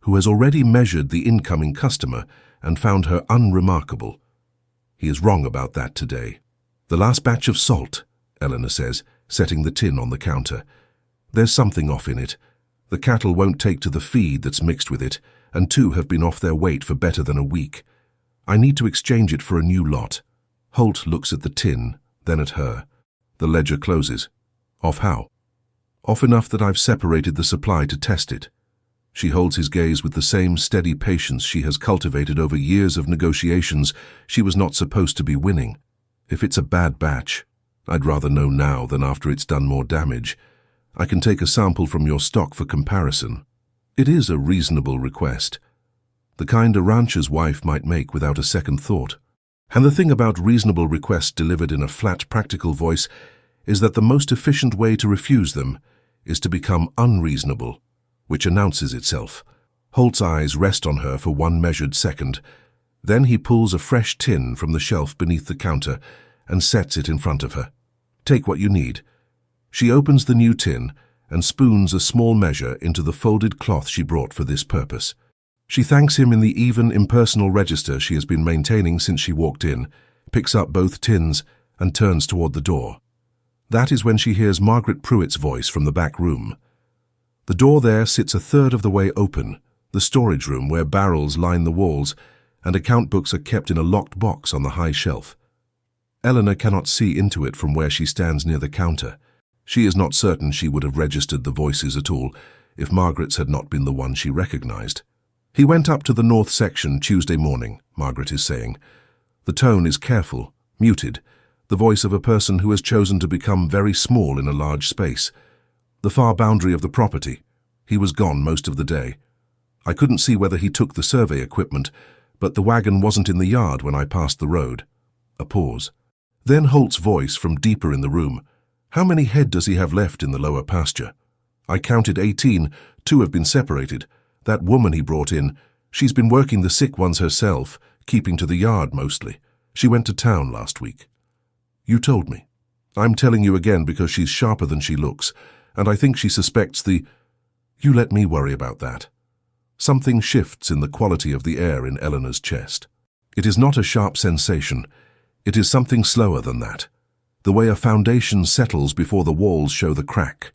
[SPEAKER 1] who has already measured the incoming customer and found her unremarkable. He is wrong about that today. The last batch of salt, Eleanor says, setting the tin on the counter. There's something off in it. The cattle won't take to the feed that's mixed with it, and 2 have been off their weight for better than a week. I need to exchange it for a new lot. Holt looks at the tin, then at her. The ledger closes. Off how? Off enough that I've separated the supply to test it. She holds his gaze with the same steady patience she has cultivated over years of negotiations she was not supposed to be winning. If it's a bad batch, I'd rather know now than after it's done more damage. I can take a sample from your stock for comparison. It is a reasonable request, the kind a rancher's wife might make without a second thought. And the thing about reasonable requests delivered in a flat, practical voice is that the most efficient way to refuse them is to become unreasonable, which announces itself. Holt's eyes rest on her for one measured second. Then he pulls a fresh tin from the shelf beneath the counter and sets it in front of her. Take what you need. She opens the new tin and spoons a small measure into the folded cloth she brought for this purpose. She thanks him in the even, impersonal register she has been maintaining since she walked in, picks up both tins, and turns toward the door. That is when she hears Margaret Pruitt's voice from the back room. The door there sits a third of the way open, the storage room where barrels line the walls and account books are kept in a locked box on the high shelf. Eleanor cannot see into it from where she stands near the counter. She is not certain she would have registered the voices at all if Margaret's had not been the one she recognized. He went up to the north section Tuesday morning, Margaret is saying. The tone is careful, muted, the voice of a person who has chosen to become very small in a large space. The far boundary of the property. He was gone most of the day. I couldn't see whether he took the survey equipment, but the wagon wasn't in the yard when I passed the road. A pause. Then Holt's voice from deeper in the room. How many head does he have left in the lower pasture? I counted 18, 2 have been separated. That woman he brought in, she's been working the sick ones herself, keeping to the yard mostly. She went to town last week. You told me. I'm telling you again because she's sharper than she looks, and I think she suspects the... You let me worry about that. Something shifts in the quality of the air in Eleanor's chest. It is not a sharp sensation. It is something slower than that. The way a foundation settles before the walls show the crack.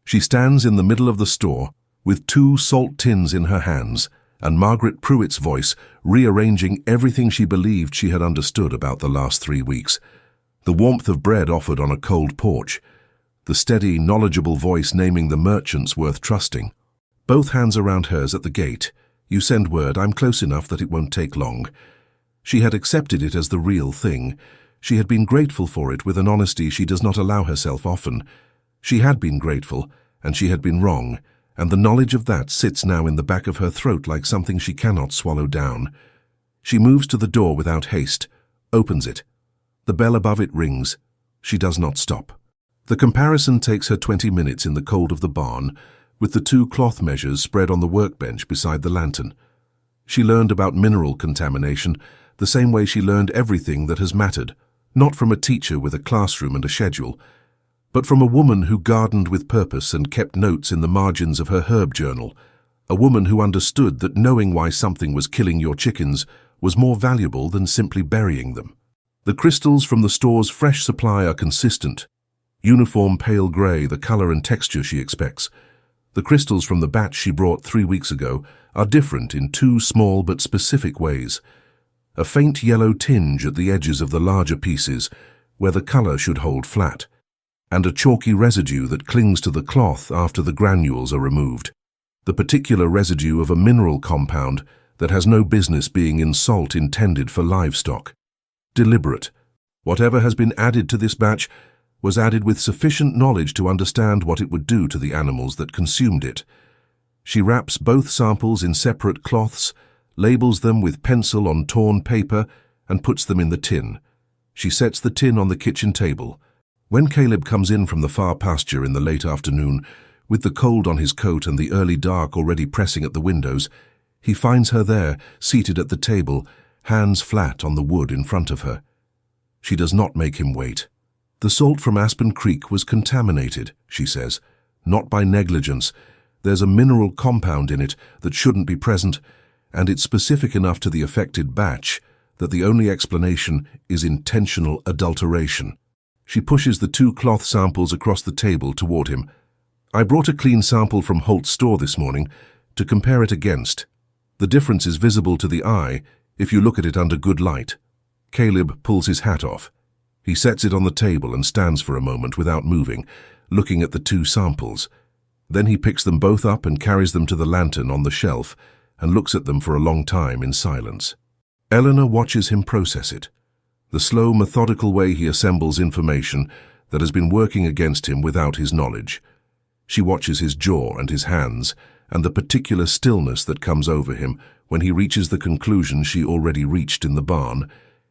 [SPEAKER 1] She stands in the middle of the store, with 2 salt tins in her hands, and Margaret Pruitt's voice rearranging everything she believed she had understood about the last 3 weeks. The warmth of bread offered on a cold porch. The steady, knowledgeable voice naming the merchants worth trusting. Both hands around hers at the gate. You send word, I'm close enough that it won't take long. She had accepted it as the real thing. She had been grateful for it with an honesty she does not allow herself often. She had been grateful, and she had been wrong, and the knowledge of that sits now in the back of her throat like something she cannot swallow down. She moves to the door without haste, opens it. The bell above it rings. She does not stop. The comparison takes her 20 minutes in the cold of the barn, with the 2 cloth measures spread on the workbench beside the lantern. She learned about mineral contamination the same way she learned everything that has mattered, not from a teacher with a classroom and a schedule, but from a woman who gardened with purpose and kept notes in the margins of her herb journal, a woman who understood that knowing why something was killing your chickens was more valuable than simply burying them. The crystals from the store's fresh supply are consistent, uniform pale grey, the colour and texture she expects. The crystals from the batch she brought 3 weeks ago are different in 2 small but specific ways. A faint yellow tinge at the edges of the larger pieces, where the colour should hold flat, and a chalky residue that clings to the cloth after the granules are removed. The particular residue of a mineral compound that has no business being in salt intended for livestock. Deliberate. Whatever has been added to this batch was added with sufficient knowledge to understand what it would do to the animals that consumed it. She wraps both samples in separate cloths, labels them with pencil on torn paper, and puts them in the tin. She sets the tin on the kitchen table. When Caleb comes in from the far pasture in the late afternoon, with the cold on his coat and the early dark already pressing at the windows, he finds her there, seated at the table, hands flat on the wood in front of her. She does not make him wait. The salt from Aspen Creek was contaminated, she says, not by negligence. There's a mineral compound in it that shouldn't be present, and it's specific enough to the affected batch that the only explanation is intentional adulteration. She pushes the 2 cloth samples across the table toward him. I brought a clean sample from Holt's store this morning to compare it against. The difference is visible to the eye if you look at it under good light. Caleb pulls his hat off. He sets it on the table and stands for a moment without moving, looking at the 2 samples. Then he picks them both up and carries them to the lantern on the shelf and looks at them for a long time in silence. Eleanor watches him process it, the slow, methodical way he assembles information that has been working against him without his knowledge. She watches his jaw and his hands, and the particular stillness that comes over him when he reaches the conclusion she already reached in the barn.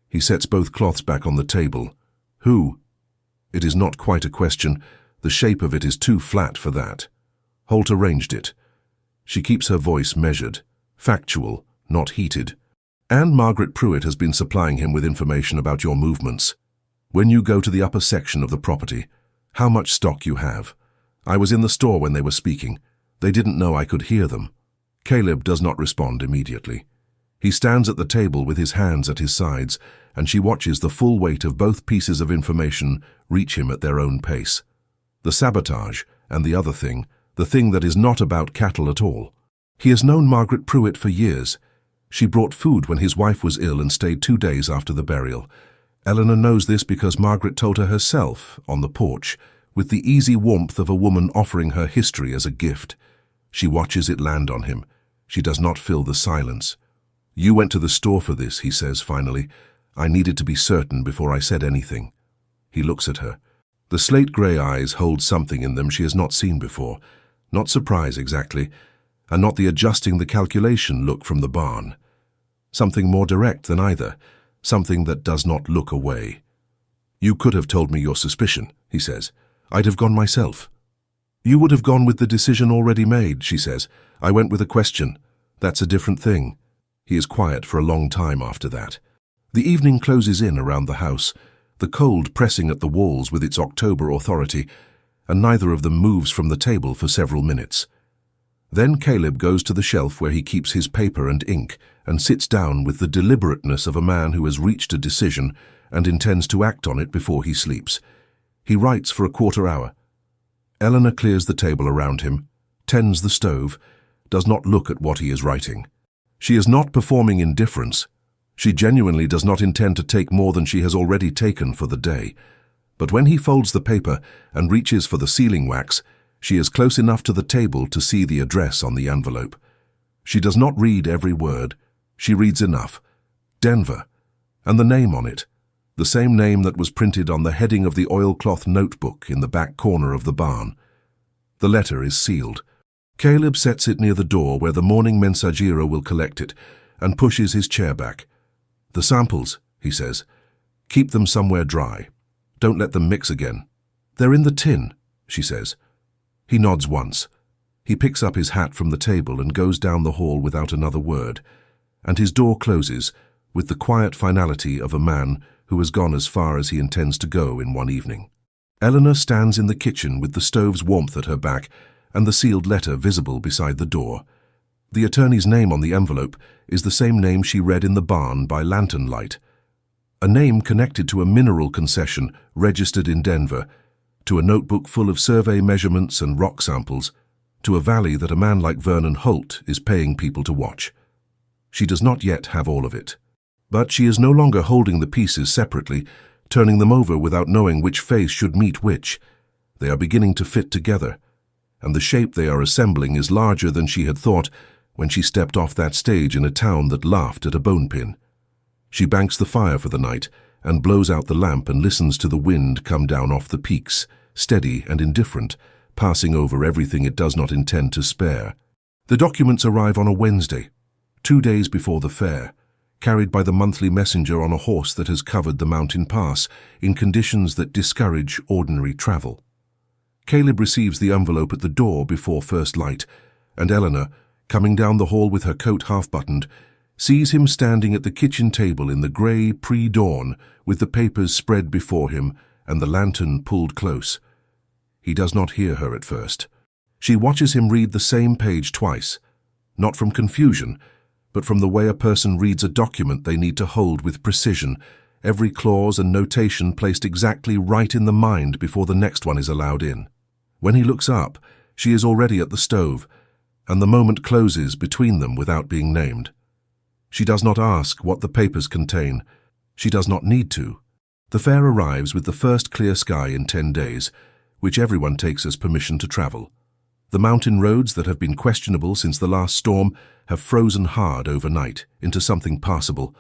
[SPEAKER 1] He sets both cloths back on the table. Who? It is not quite a question. The shape of it is too flat for that. Holt arranged it. She keeps her voice measured, factual, not heated. And Margaret Pruitt has been supplying him with information about your movements. When you go to the upper section of the property, how much stock you have. I was in the store when they were speaking. They didn't know I could hear them. Caleb does not respond immediately. He stands at the table with his hands at his sides, and she watches the full weight of both pieces of information reach him at their own pace. The sabotage and the other thing, the thing that is not about cattle at all. He has known Margaret Pruitt for years. She brought food when his wife was ill and stayed 2 days after the burial. Eleanor knows this because Margaret told her herself on the porch, with the easy warmth of a woman offering her history as a gift. She watches it land on him. She does not fill the silence. You went to the store for this, he says finally. I needed to be certain before I said anything. He looks at her. The slate-grey eyes hold something in them she has not seen before. Not surprise exactly, and not the adjusting the calculation look from the barn. Something more direct than either, something that does not look away. You could have told me your suspicion, he says. I'd have gone myself. You would have gone with the decision already made, she says. I went with a question. That's a different thing. He is quiet for a long time after that. The evening closes in around the house, the cold pressing at the walls with its October authority, and neither of them moves from the table for several minutes. Then Caleb goes to the shelf where he keeps his paper and ink and sits down with the deliberateness of a man who has reached a decision and intends to act on it before he sleeps. He writes for a quarter hour. Eleanor clears the table around him, tends the stove, does not look at what he is writing. She is not performing indifference. She genuinely does not intend to take more than she has already taken for the day. But when he folds the paper and reaches for the sealing wax, she is close enough to the table to see the address on the envelope. She does not read every word. She reads enough. Denver. And the name on it. The same name that was printed on the heading of the oilcloth notebook in the back corner of the barn. The letter is sealed. Caleb sets it near the door where the morning mensagero will collect it and pushes his chair back. The samples, he says. Keep them somewhere dry. Don't let them mix again. They're in the tin, she says. He nods once. He picks up his hat from the table and goes down the hall without another word, and his door closes with the quiet finality of a man who has gone as far as he intends to go in one evening. Eleanor stands in the kitchen with the stove's warmth at her back and the sealed letter visible beside the door. The attorney's name on the envelope is the same name she read in the barn by lantern light. A name connected to a mineral concession registered in Denver, to a notebook full of survey measurements and rock samples, to a valley that a man like Vernon Holt is paying people to watch. She does not yet have all of it. But she is no longer holding the pieces separately, turning them over without knowing which face should meet which. They are beginning to fit together, and the shape they are assembling is larger than she had thought when she stepped off that stage in a town that laughed at a bone pin. She banks the fire for the night and blows out the lamp and listens to the wind come down off the peaks, steady and indifferent, passing over everything it does not intend to spare. The documents arrive on a Wednesday, 2 days before the fair, carried by the monthly messenger on a horse that has covered the mountain pass in conditions that discourage ordinary travel. Caleb receives the envelope at the door before first light, and Eleanor, coming down the hall with her coat half-buttoned, sees him standing at the kitchen table in the grey pre-dawn with the papers spread before him and the lantern pulled close. He does not hear her at first. She watches him read the same page twice, not from confusion, but from the way a person reads a document they need to hold with precision, every clause and notation placed exactly right in the mind before the next one is allowed in. When he looks up, she is already at the stove, and the moment closes between them without being named. She does not ask what the papers contain. She does not need to. The fair arrives with the first clear sky in 10 days, which everyone takes as permission to travel. The mountain roads that have been questionable since the last storm have frozen hard overnight into something passable,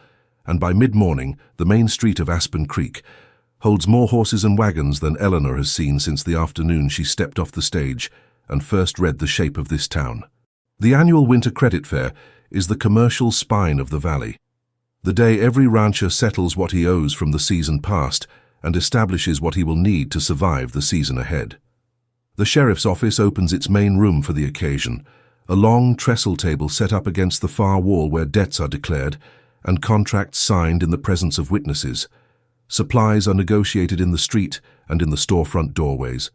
[SPEAKER 1] and by mid-morning, the main street of Aspen Creek holds more horses and wagons than Eleanor has seen since the afternoon she stepped off the stage and first read The Shape of This Town. The annual winter credit fair is the commercial spine of the valley. The day every rancher settles what he owes from the season past and establishes what he will need to survive the season ahead. The sheriff's office opens its main room for the occasion, a long trestle table set up against the far wall where debts are declared and contracts signed in the presence of witnesses. Supplies are negotiated in the street and in the storefront doorways.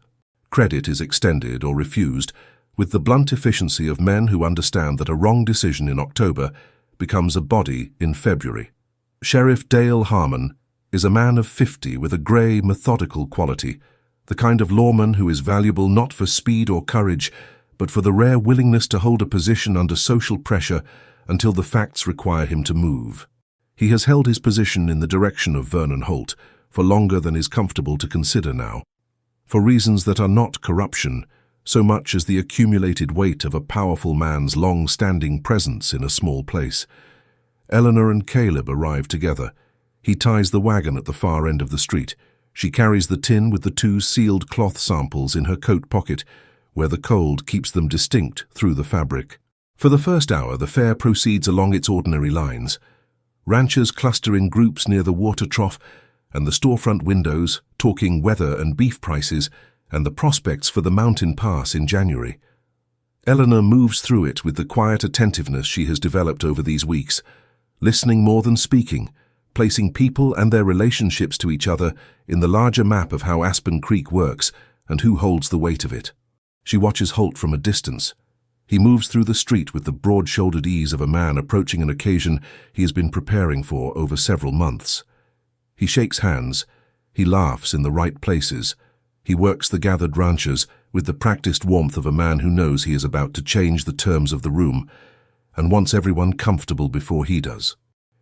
[SPEAKER 1] Credit is extended or refused with the blunt efficiency of men who understand that a wrong decision in October becomes a body in February. Sheriff Dale Harmon is a man of 50 with a grey, methodical quality, the kind of lawman who is valuable not for speed or courage, but for the rare willingness to hold a position under social pressure until the facts require him to move. He has held his position in the direction of Vernon Holt for longer than is comfortable to consider now, for reasons that are not corruption, so much as the accumulated weight of a powerful man's long-standing presence in a small place. Eleanor and Caleb arrive together. He ties the wagon at the far end of the street. She carries the tin with the 2 sealed cloth samples in her coat pocket, where the cold keeps them distinct through the fabric. For the first hour, the fair proceeds along its ordinary lines. Ranchers cluster in groups near the water trough and the storefront windows, talking weather and beef prices and the prospects for the mountain pass in January. Eleanor moves through it with the quiet attentiveness she has developed over these weeks, listening more than speaking, placing people and their relationships to each other in the larger map of how Aspen Creek works and who holds the weight of it. She watches Holt from a distance. He moves through the street with the broad-shouldered ease of a man approaching an occasion he has been preparing for over several months. He shakes hands. He laughs in the right places. He works the gathered ranchers with the practiced warmth of a man who knows he is about to change the terms of the room and wants everyone comfortable before he does.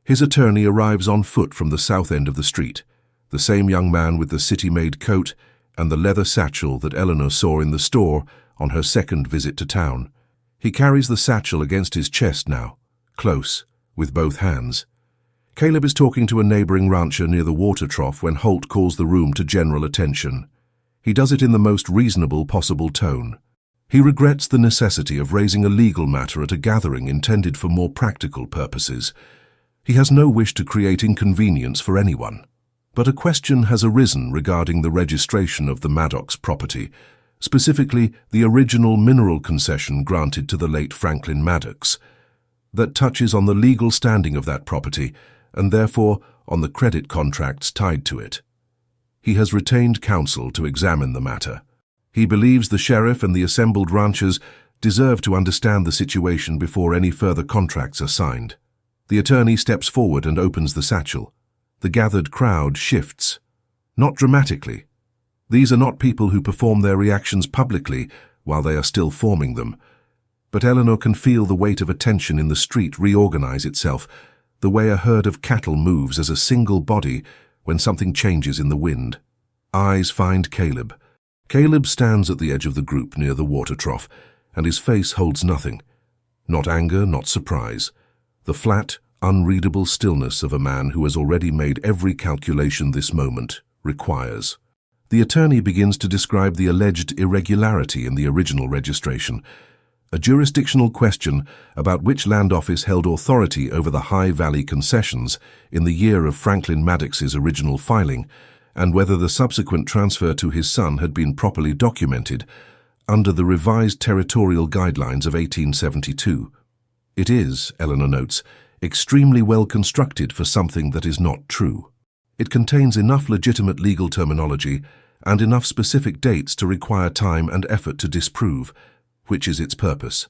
[SPEAKER 1] His attorney arrives on foot from the south end of the street, the same young man with the city-made coat and the leather satchel that Eleanor saw in the store on her second visit to town. He carries the satchel against his chest now, close, with both hands. Caleb is talking to a neighboring rancher near the water trough when Holt calls the room to general attention. He does it in the most reasonable possible tone. He regrets the necessity of raising a legal matter at a gathering intended for more practical purposes. He has no wish to create inconvenience for anyone. But a question has arisen regarding the registration of the Maddox property, specifically the original mineral concession granted to the late Franklin Maddox, that touches on the legal standing of that property and therefore on the credit contracts tied to it. He has retained counsel to examine the matter. He believes the sheriff and the assembled ranchers deserve to understand the situation before any further contracts are signed. The attorney steps forward and opens the satchel. The gathered crowd shifts. Not dramatically. These are not people who perform their reactions publicly while they are still forming them. But Eleanor can feel the weight of attention in the street reorganize itself, the way a herd of cattle moves as a single body when something changes in the wind. Eyes find Caleb. Caleb stands at the edge of the group near the water trough, and his face holds nothing. Not anger, not surprise. The flat, unreadable stillness of a man who has already made every calculation this moment requires. The attorney begins to describe the alleged irregularity in the original registration, a jurisdictional question about which land office held authority over the High Valley concessions in the year of Franklin Maddox's original filing, and whether the subsequent transfer to his son had been properly documented under the revised territorial guidelines of 1872. It is, Eleanor notes, extremely well constructed for something that is not true. It contains enough legitimate legal terminology and enough specific dates to require time and effort to disprove, which is its purpose.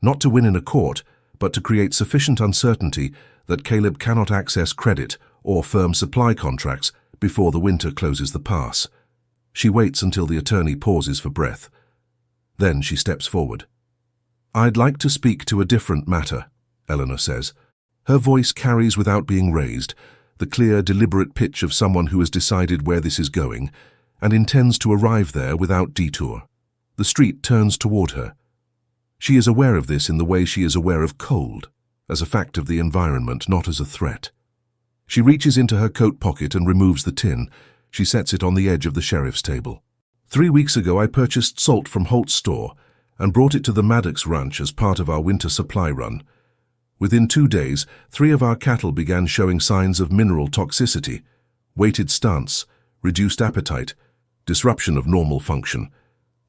[SPEAKER 1] Not to win in a court, but to create sufficient uncertainty that Caleb cannot access credit or firm supply contracts before the winter closes the pass. She waits until the attorney pauses for breath. Then she steps forward. "I'd like to speak to a different matter," Eleanor says. Her voice carries without being raised, the clear, deliberate pitch of someone who has decided where this is going and intends to arrive there without detour. The street turns toward her. She is aware of this in the way she is aware of cold, as a fact of the environment, not as a threat. She reaches into her coat pocket and removes the tin. She sets it on the edge of the sheriff's table. 3 weeks ago, I purchased salt from Holt's store and brought it to the Maddox Ranch as part of our winter supply run. Within 2 days, 3 of our cattle began showing signs of mineral toxicity, weighted stance, reduced appetite, disruption of normal function.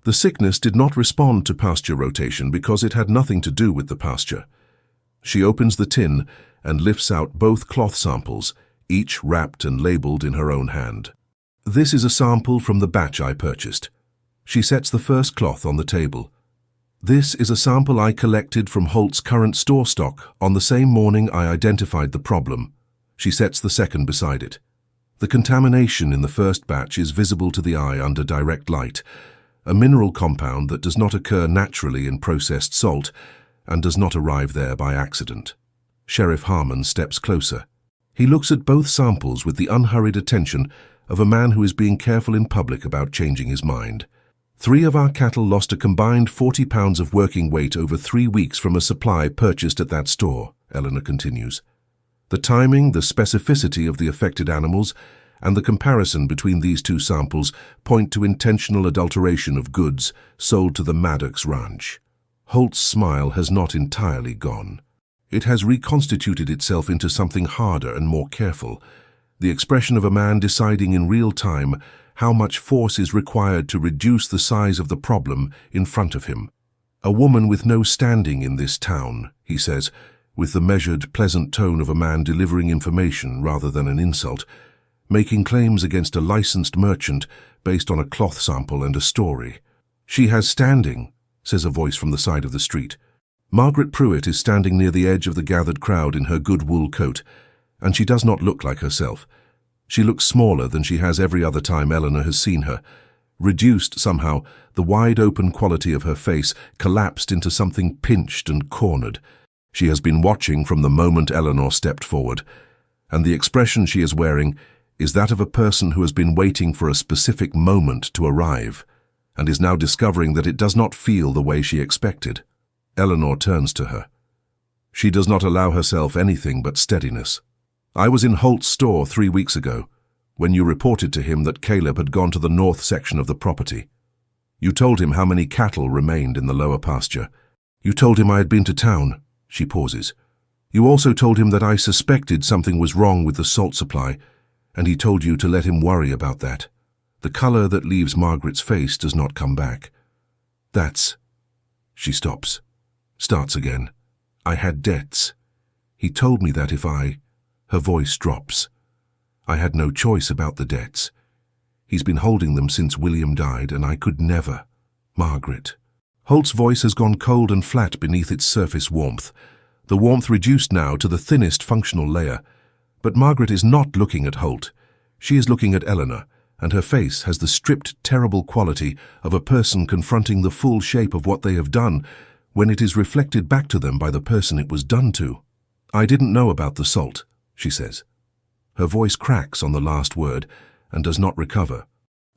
[SPEAKER 1] The sickness did not respond to pasture rotation because it had nothing to do with the pasture. She opens the tin and lifts out both cloth samples, each wrapped and labeled in her own hand. This is a sample from the batch I purchased. She sets the first cloth on the table. This is a sample I collected from Holt's current store stock on the same morning I identified the problem. She sets the second beside it. The contamination in the first batch is visible to the eye under direct light, a mineral compound that does not occur naturally in processed salt and does not arrive there by accident. Sheriff Harmon steps closer. He looks at both samples with the unhurried attention of a man who is being careful in public about changing his mind. 3 of our cattle lost a combined 40 pounds of working weight over 3 weeks from a supply purchased at that store, Eleanor continues. The timing, the specificity of the affected animals, and the comparison between these 2 samples point to intentional adulteration of goods sold to the Maddox Ranch. Holt's smile has not entirely gone. It has reconstituted itself into something harder and more careful, the expression of a man deciding in real time how much force is required to reduce the size of the problem in front of him. A woman with no standing in this town, he says, with the measured, pleasant tone of a man delivering information rather than an insult, making claims against a licensed merchant based on a cloth sample and a story. She has standing, says a voice from the side of the street. Margaret Pruitt is standing near the edge of the gathered crowd in her good wool coat, and she does not look like herself. She looks smaller than she has every other time Eleanor has seen her. Reduced somehow, the wide-open quality of her face collapsed into something pinched and cornered. She has been watching from the moment Eleanor stepped forward, and the expression she is wearing is that of a person who has been waiting for a specific moment to arrive, and is now discovering that it does not feel the way she expected. Eleanor turns to her. She does not allow herself anything but steadiness. I was in Holt's store 3 weeks ago, when you reported to him that Caleb had gone to the north section of the property. You told him how many cattle remained in the lower pasture. You told him I had been to town. She pauses. You also told him that I suspected something was wrong with the salt supply, and he told you to let him worry about that. The color that leaves Margaret's face does not come back. That's... She stops. Starts again. I had debts. He told me that if I... Her voice drops. I had no choice about the debts. He's been holding them since William died, and I could never. Margaret. Holt's voice has gone cold and flat beneath its surface warmth, the warmth reduced now to the thinnest functional layer. But Margaret is not looking at Holt. She is looking at Eleanor, and her face has the stripped, terrible quality of a person confronting the full shape of what they have done when it is reflected back to them by the person it was done to. I didn't know about the salt, she says. Her voice cracks on the last word and does not recover.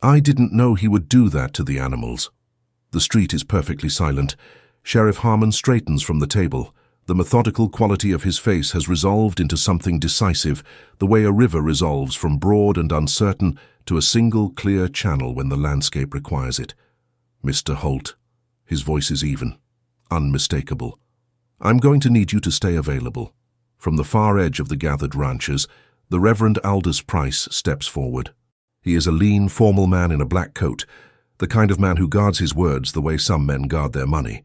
[SPEAKER 1] I didn't know he would do that to the animals. The street is perfectly silent. Sheriff Harmon straightens from the table. The methodical quality of his face has resolved into something decisive, the way a river resolves from broad and uncertain to a single clear channel when the landscape requires it. Mr. Holt. His voice is even, unmistakable. I'm going to need you to stay available. From the far edge of the gathered ranchers, the Reverend Aldous Price steps forward. He is a lean, formal man in a black coat, the kind of man who guards his words the way some men guard their money.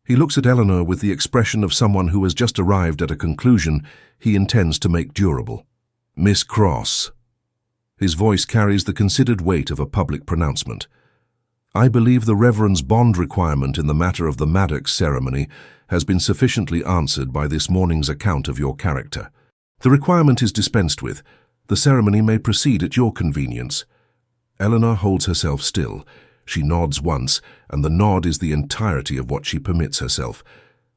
[SPEAKER 1] He looks at Eleanor with the expression of someone who has just arrived at a conclusion he intends to make durable. Miss Cross. His voice carries the considered weight of a public pronouncement. I believe the Reverend's bond requirement in the matter of the Maddox ceremony has been sufficiently answered by this morning's account of your character. The requirement is dispensed with. The ceremony may proceed at your convenience. Eleanor holds herself still. She nods once, and the nod is the entirety of what she permits herself.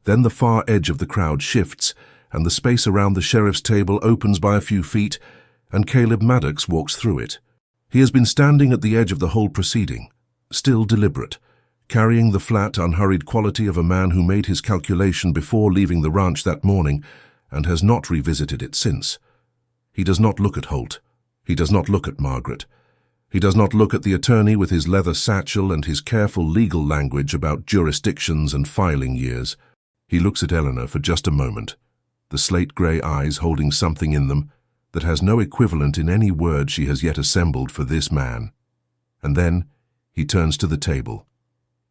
[SPEAKER 1] Then the far edge of the crowd shifts, and the space around the sheriff's table opens by a few feet, and Caleb Maddox walks through it. He has been standing at the edge of the whole proceeding, still deliberate, carrying the flat, unhurried quality of a man who made his calculation before leaving the ranch that morning and has not revisited it since. He does not look at Holt. He does not look at Margaret. He does not look at the attorney with his leather satchel and his careful legal language about jurisdictions and filing years. He looks at Eleanor for just a moment, the slate-grey eyes holding something in them that has no equivalent in any word she has yet assembled for this man. And then he turns to the table.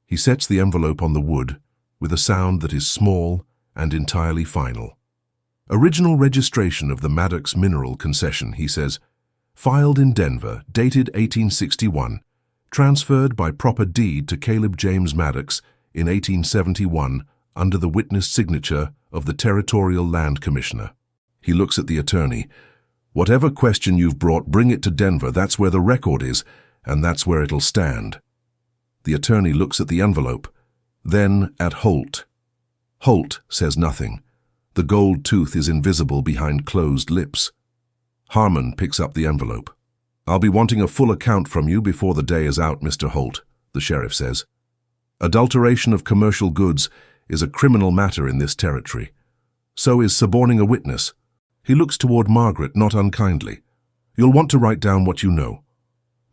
[SPEAKER 1] He sets the envelope on the wood with a sound that is small and entirely final. Original registration of the Maddox Mineral Concession, he says. Filed in Denver, dated 1861. Transferred by proper deed to Caleb James Maddox in 1871 under the witnessed signature of the Territorial Land Commissioner. He looks at the attorney. Whatever question you've brought, bring it to Denver. That's where the record is, and that's where it'll stand. The attorney looks at the envelope, then at Holt. Holt says nothing. The gold tooth is invisible behind closed lips. Harmon picks up the envelope. I'll be wanting a full account from you before the day is out, Mr. Holt, the sheriff says. Adulteration of commercial goods is a criminal matter in this territory. So is suborning a witness. He looks toward Margaret, not unkindly. You'll want to write down what you know.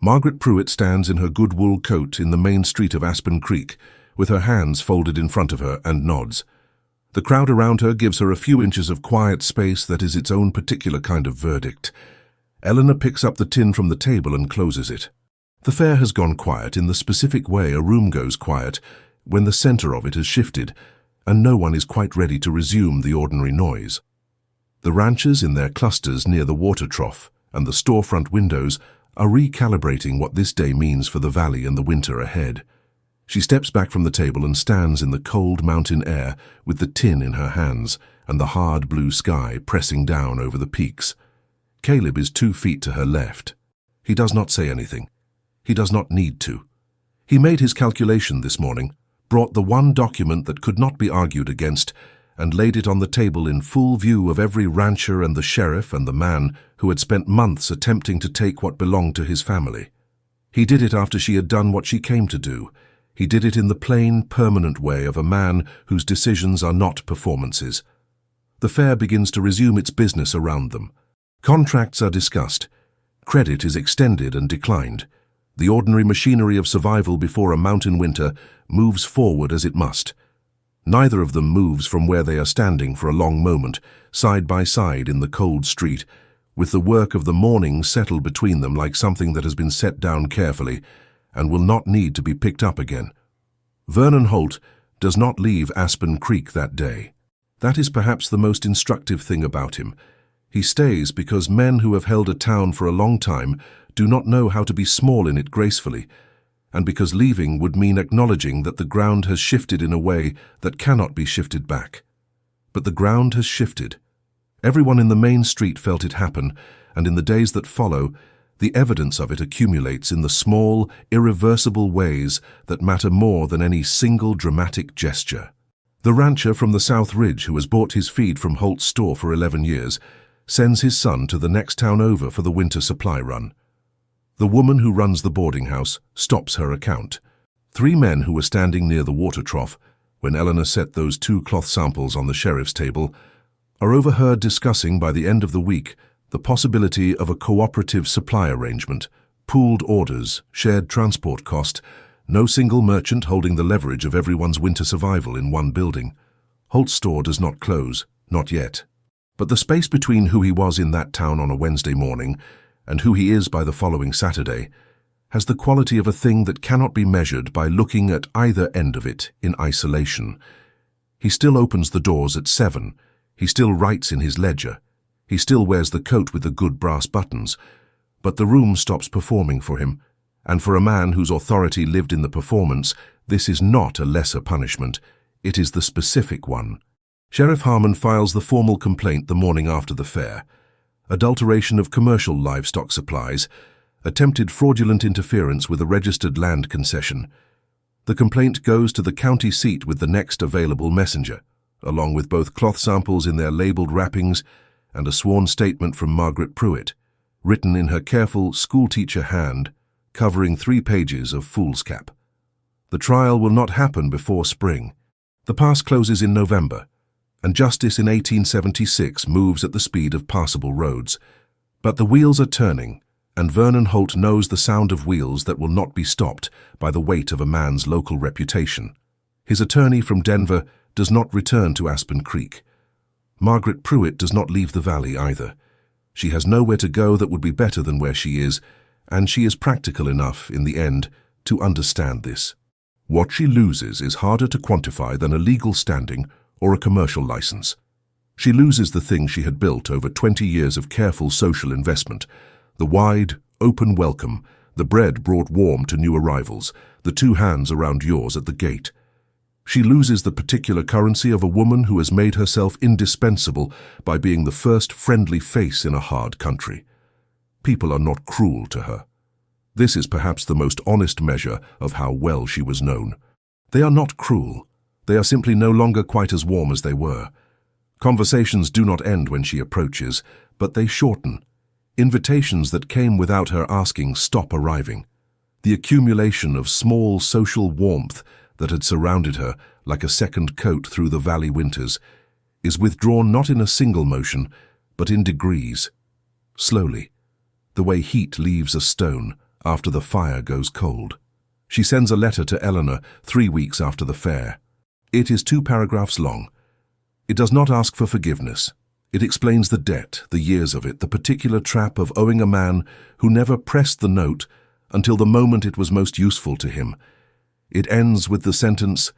[SPEAKER 1] Margaret Pruitt stands in her good wool coat in the main street of Aspen Creek, with her hands folded in front of her, and nods. The crowd around her gives her a few inches of quiet space that is its own particular kind of verdict. Eleanor picks up the tin from the table and closes it. The fair has gone quiet in the specific way a room goes quiet when the center of it has shifted, and no one is quite ready to resume the ordinary noise. The ranchers in their clusters near the water trough and the storefront windows are recalibrating what this day means for the valley and the winter ahead. She steps back from the table and stands in the cold mountain air with the tin in her hands and the hard blue sky pressing down over the peaks. Caleb is 2 feet to her left. He does not say anything. He does not need to. He made his calculation this morning, brought the one document that could not be argued against, and laid it on the table in full view of every rancher and the sheriff and the man who had spent months attempting to take what belonged to his family. He did it after she had done what she came to do. He did it in the plain, permanent way of a man whose decisions are not performances. The fair begins to resume its business around them. Contracts are discussed. Credit is extended and declined. The ordinary machinery of survival before a mountain winter moves forward as it must. Neither of them moves from where they are standing for a long moment, side by side in the cold street, with the work of the morning settled between them like something that has been set down carefully and will not need to be picked up again. Vernon Holt does not leave Aspen Creek that day. That is perhaps the most instructive thing about him. He stays because men who have held a town for a long time do not know how to be small in it gracefully, and because leaving would mean acknowledging that the ground has shifted in a way that cannot be shifted back. But the ground has shifted. Everyone in the main street felt it happen, and in the days that follow, the evidence of it accumulates in the small, irreversible ways that matter more than any single dramatic gesture. The rancher from the South Ridge who has bought his feed from Holt's store for 11 years sends his son to the next town over for the winter supply run. The woman who runs the boarding house stops her account. 3 men who were standing near the water trough when Eleanor set those 2 cloth samples on the sheriff's table are overheard discussing by the end of the week the possibility of a cooperative supply arrangement, pooled orders, shared transport cost, no single merchant holding the leverage of everyone's winter survival in one building. Holt's store does not close, not yet. But the space between who he was in that town on a Wednesday morning and who he is by the following Saturday has the quality of a thing that cannot be measured by looking at either end of it in isolation. He still opens the doors at 7. He still writes in his ledger. He still wears the coat with the good brass buttons. But the room stops performing for him, and for a man whose authority lived in the performance, this is not a lesser punishment. It is the specific one. Sheriff Harmon files the formal complaint the morning after the fair. Adulteration of commercial livestock supplies, attempted fraudulent interference with a registered land concession. The complaint goes to the county seat with the next available messenger, along with both cloth samples in their labeled wrappings and a sworn statement from Margaret Pruitt, written in her careful schoolteacher hand, covering 3 pages of foolscap. The trial will not happen before spring. The pass closes in November, and justice in 1876 moves at the speed of passable roads. But the wheels are turning, and Vernon Holt knows the sound of wheels that will not be stopped by the weight of a man's local reputation. His attorney from Denver does not return to Aspen Creek. Margaret Pruitt does not leave the valley either. She has nowhere to go that would be better than where she is, and she is practical enough, in the end, to understand this. What she loses is harder to quantify than a legal standing or a commercial license. She loses the thing she had built over 20 years of careful social investment: the wide, open welcome, the bread brought warm to new arrivals, the two hands around yours at the gate. She loses the particular currency of a woman who has made herself indispensable by being the first friendly face in a hard country. People are not cruel to her. This is perhaps the most honest measure of how well she was known. They are not cruel. They are simply no longer quite as warm as they were. Conversations do not end when she approaches, but they shorten. Invitations that came without her asking stop arriving. The accumulation of small social warmth that had surrounded her like a second coat through the valley winters is withdrawn not in a single motion, but in degrees, slowly, the way heat leaves a stone after the fire goes cold. She sends a letter to Eleanor 3 weeks after the fair. It is 2 paragraphs long. It does not ask for forgiveness. It explains the debt, the years of it, the particular trap of owing a man who never pressed the note until the moment it was most useful to him. It ends with the sentence,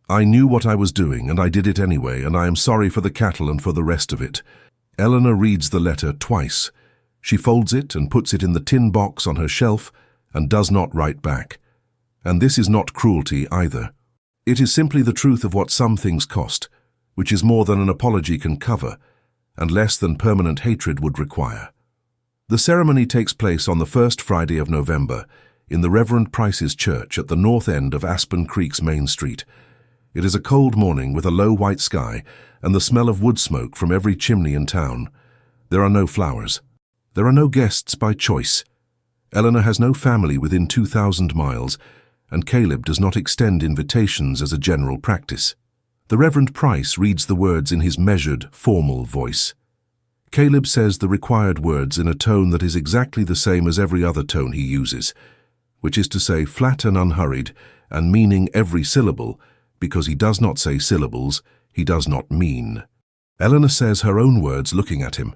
[SPEAKER 1] "I knew what I was doing, and I did it anyway, and I am sorry for the cattle and for the rest of it." Eleanor reads the letter twice. She folds it and puts it in the tin box on her shelf and does not write back. And this is not cruelty either. It is simply the truth of what some things cost, which is more than an apology can cover, and less than permanent hatred would require. The ceremony takes place on the first Friday of November, in the Reverend Price's church at the north end of Aspen Creek's main street. It is a cold morning with a low white sky and the smell of wood smoke from every chimney in town. There are no flowers. There are no guests by choice. Eleanor has no family within 2,000 miles, and Caleb does not extend invitations as a general practice. The Reverend Price reads the words in his measured, formal voice. Caleb says the required words in a tone that is exactly the same as every other tone he uses, which is to say flat and unhurried, and meaning every syllable, because he does not say syllables, he does not mean. Eleanor says her own words looking at him,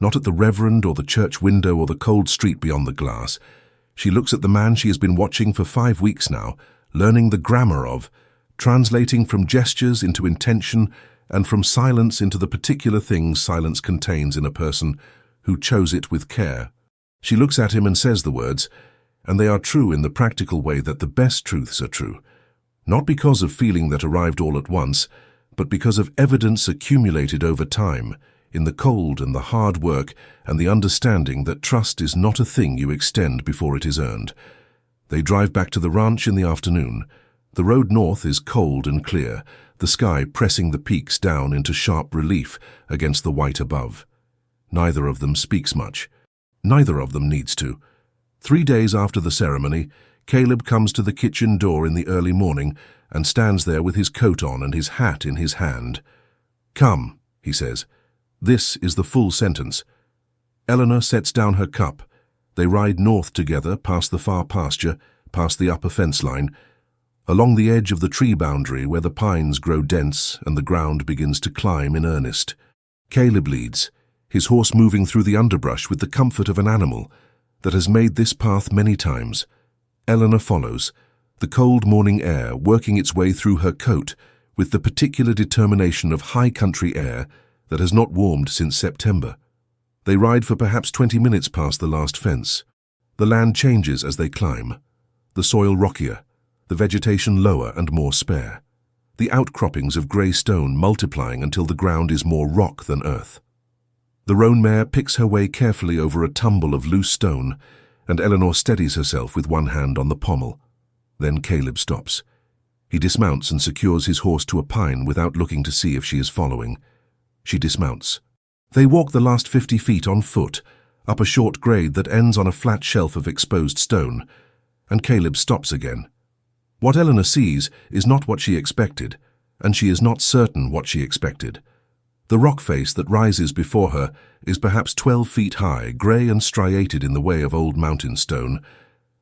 [SPEAKER 1] not at the reverend or the church window or the cold street beyond the glass. She looks at the man she has been watching for 5 weeks now, learning the grammar of, translating from gestures into intention and from silence into the particular things silence contains in a person who chose it with care. She looks at him and says the words, and they are true in the practical way that the best truths are true, not because of feeling that arrived all at once, but because of evidence accumulated over time, in the cold and the hard work and the understanding that trust is not a thing you extend before it is earned. They drive back to the ranch in the afternoon. The road north is cold and clear, the sky pressing the peaks down into sharp relief against the white above. Neither of them speaks much. Neither of them needs to. 3 days after the ceremony, Caleb comes to the kitchen door in the early morning and stands there with his coat on and his hat in his hand. "Come," he says. This is the full sentence. Eleanor sets down her cup. They ride north together, past the far pasture, past the upper fence line, along the edge of the tree boundary where the pines grow dense and the ground begins to climb in earnest. Caleb leads, his horse moving through the underbrush with the comfort of an animal that has made this path many times. Eleanor follows, the cold morning air working its way through her coat with the particular determination of high country air that has not warmed since September. They ride for perhaps 20 minutes past the last fence. The land changes as they climb, the soil rockier, the vegetation lower and more spare, the outcroppings of grey stone multiplying until the ground is more rock than earth. The roan mare picks her way carefully over a tumble of loose stone, and Eleanor steadies herself with one hand on the pommel. Then Caleb stops. He dismounts and secures his horse to a pine without looking to see if she is following. She dismounts. They walk the last 50 feet on foot, up a short grade that ends on a flat shelf of exposed stone, and Caleb stops again. What Eleanor sees is not what she expected, and she is not certain what she expected. The rock face that rises before her is perhaps 12 feet high, grey and striated in the way of old mountain stone,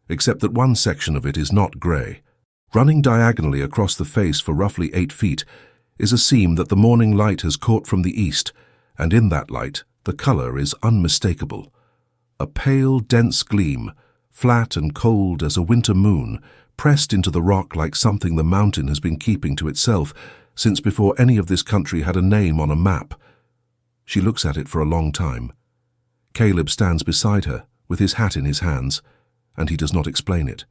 [SPEAKER 1] except that one section of it is not grey. Running diagonally across the face for roughly 8 feet is a seam that the morning light has caught from the east, and in that light the colour is unmistakable. A pale, dense gleam, flat and cold as a winter moon, pressed into the rock like something the mountain has been keeping to itself since before any of this country had a name on a map. She looks at it for a long time. Caleb stands beside her, with his hat in his hands, and he does not explain it.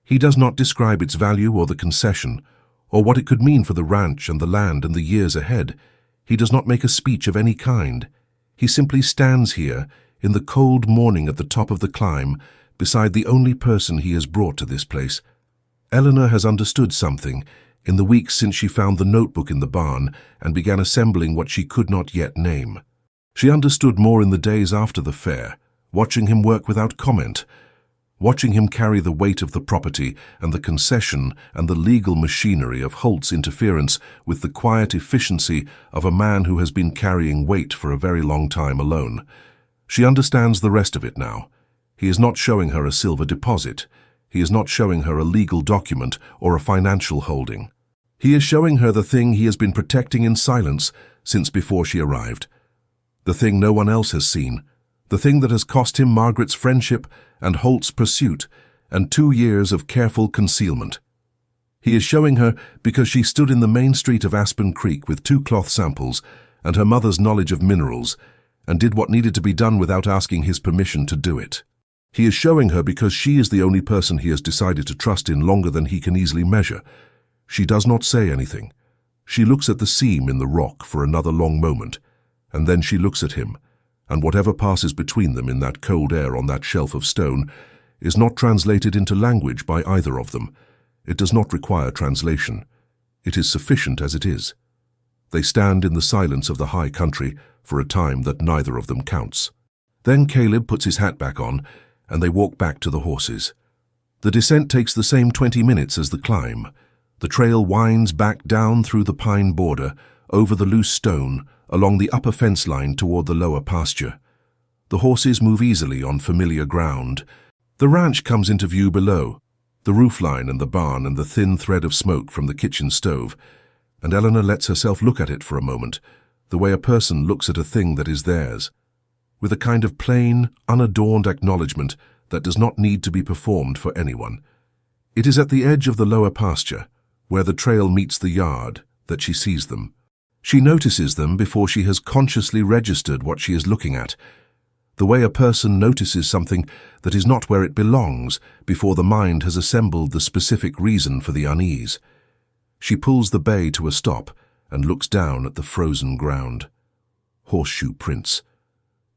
[SPEAKER 1] He does not describe its value or the concession, or what it could mean for the ranch and the land and the years ahead. He does not make a speech of any kind. He simply stands here, in the cold morning at the top of the climb, beside the only person he has brought to this place. Eleanor has understood something in the weeks since she found the notebook in the barn and began assembling what she could not yet name. She understood more in the days after the fair, watching him work without comment, watching him carry the weight of the property and the concession and the legal machinery of Holt's interference with the quiet efficiency of a man who has been carrying weight for a very long time alone. She understands the rest of it now. He is not showing her a silver deposit. He is not showing her a legal document or a financial holding. He is showing her the thing he has been protecting in silence since before she arrived. The thing no one else has seen. The thing that has cost him Margaret's friendship and Holt's pursuit and 2 years of careful concealment. He is showing her because she stood in the main street of Aspen Creek with 2 cloth samples and her mother's knowledge of minerals and did what needed to be done without asking his permission to do it. He is showing her because she is the only person he has decided to trust in longer than he can easily measure. She does not say anything. She looks at the seam in the rock for another long moment, and then she looks at him, and whatever passes between them in that cold air on that shelf of stone is not translated into language by either of them. It does not require translation. It is sufficient as it is. They stand in the silence of the high country for a time that neither of them counts. Then Caleb puts his hat back on, and they walk back to the horses. The descent takes the same 20 minutes as the climb. The trail winds back down through the pine border, over the loose stone, along the upper fence line toward the lower pasture. The horses move easily on familiar ground. The ranch comes into view below, the roofline and the barn and the thin thread of smoke from the kitchen stove, and Eleanor lets herself look at it for a moment, the way a person looks at a thing that is theirs, with a kind of plain, unadorned acknowledgement that does not need to be performed for anyone. It is at the edge of the lower pasture, where the trail meets the yard, that she sees them. She notices them before she has consciously registered what she is looking at, the way a person notices something that is not where it belongs before the mind has assembled the specific reason for the unease. She pulls the bay to a stop and looks down at the frozen ground. Horseshoe prints.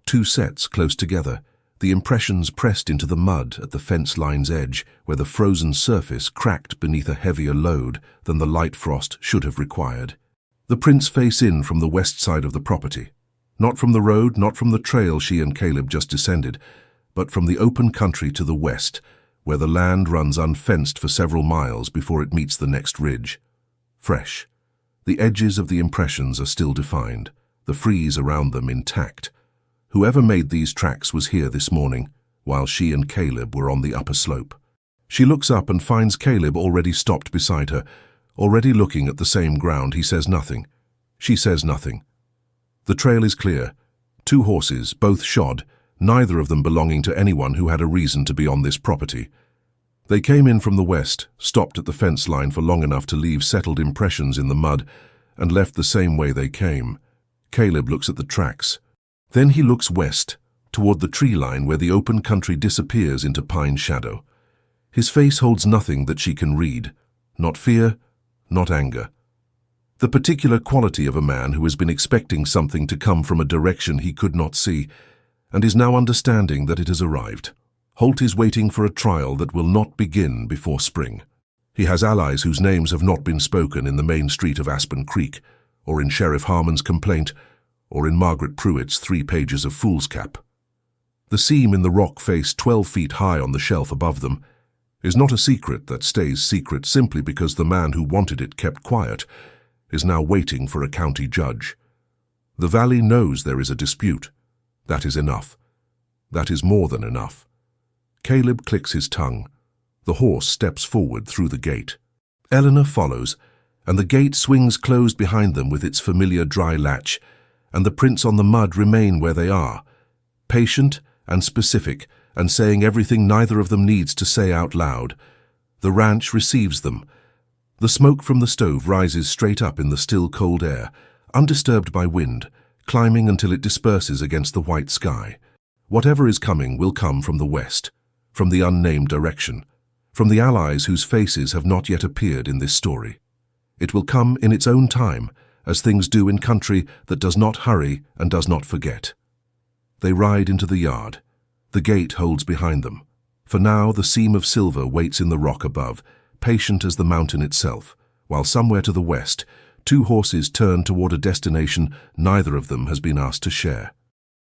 [SPEAKER 1] 2 sets close together, the impressions pressed into the mud at the fence line's edge where the frozen surface cracked beneath a heavier load than the light frost should have required. The prints face in from the west side of the property, not from the road, not from the trail she and Caleb just descended, but from the open country to the west, where the land runs unfenced for several miles before it meets the next ridge. Fresh. The edges of the impressions are still defined, the frieze around them intact. Whoever made these tracks was here this morning, while she and Caleb were on the upper slope. She looks up and finds Caleb already stopped beside her, already looking at the same ground. He says nothing. She says nothing. The trail is clear. 2 horses, both shod, neither of them belonging to anyone who had a reason to be on this property. They came in from the west, stopped at the fence line for long enough to leave settled impressions in the mud, and left the same way they came. Caleb looks at the tracks. Then he looks west, toward the tree line where the open country disappears into pine shadow. His face holds nothing that she can read, not fear, not anger. The particular quality of a man who has been expecting something to come from a direction he could not see, and is now understanding that it has arrived. Holt is waiting for a trial that will not begin before spring. He has allies whose names have not been spoken in the main street of Aspen Creek, or in Sheriff Harmon's complaint, or in Margaret Pruitt's 3 pages of foolscap. The seam in the rock face 12 feet high on the shelf above them is not a secret that stays secret simply because the man who wanted it kept quiet is now waiting for a county judge. The valley knows there is a dispute. That is enough. That is more than enough. Caleb clicks his tongue. The horse steps forward through the gate. Eleanor follows, and the gate swings closed behind them with its familiar dry latch, and the prints on the mud remain where they are, patient and specific, and saying everything neither of them needs to say out loud. The ranch receives them. The smoke from the stove rises straight up in the still cold air, undisturbed by wind, climbing until it disperses against the white sky. Whatever is coming will come from the west, from the unnamed direction, from the allies whose faces have not yet appeared in this story. It will come in its own time, as things do in country that does not hurry and does not forget. They ride into the yard. The gate holds behind them. For now, the seam of silver waits in the rock above, patient as the mountain itself, while somewhere to the west, two horses turn toward a destination neither of them has been asked to share.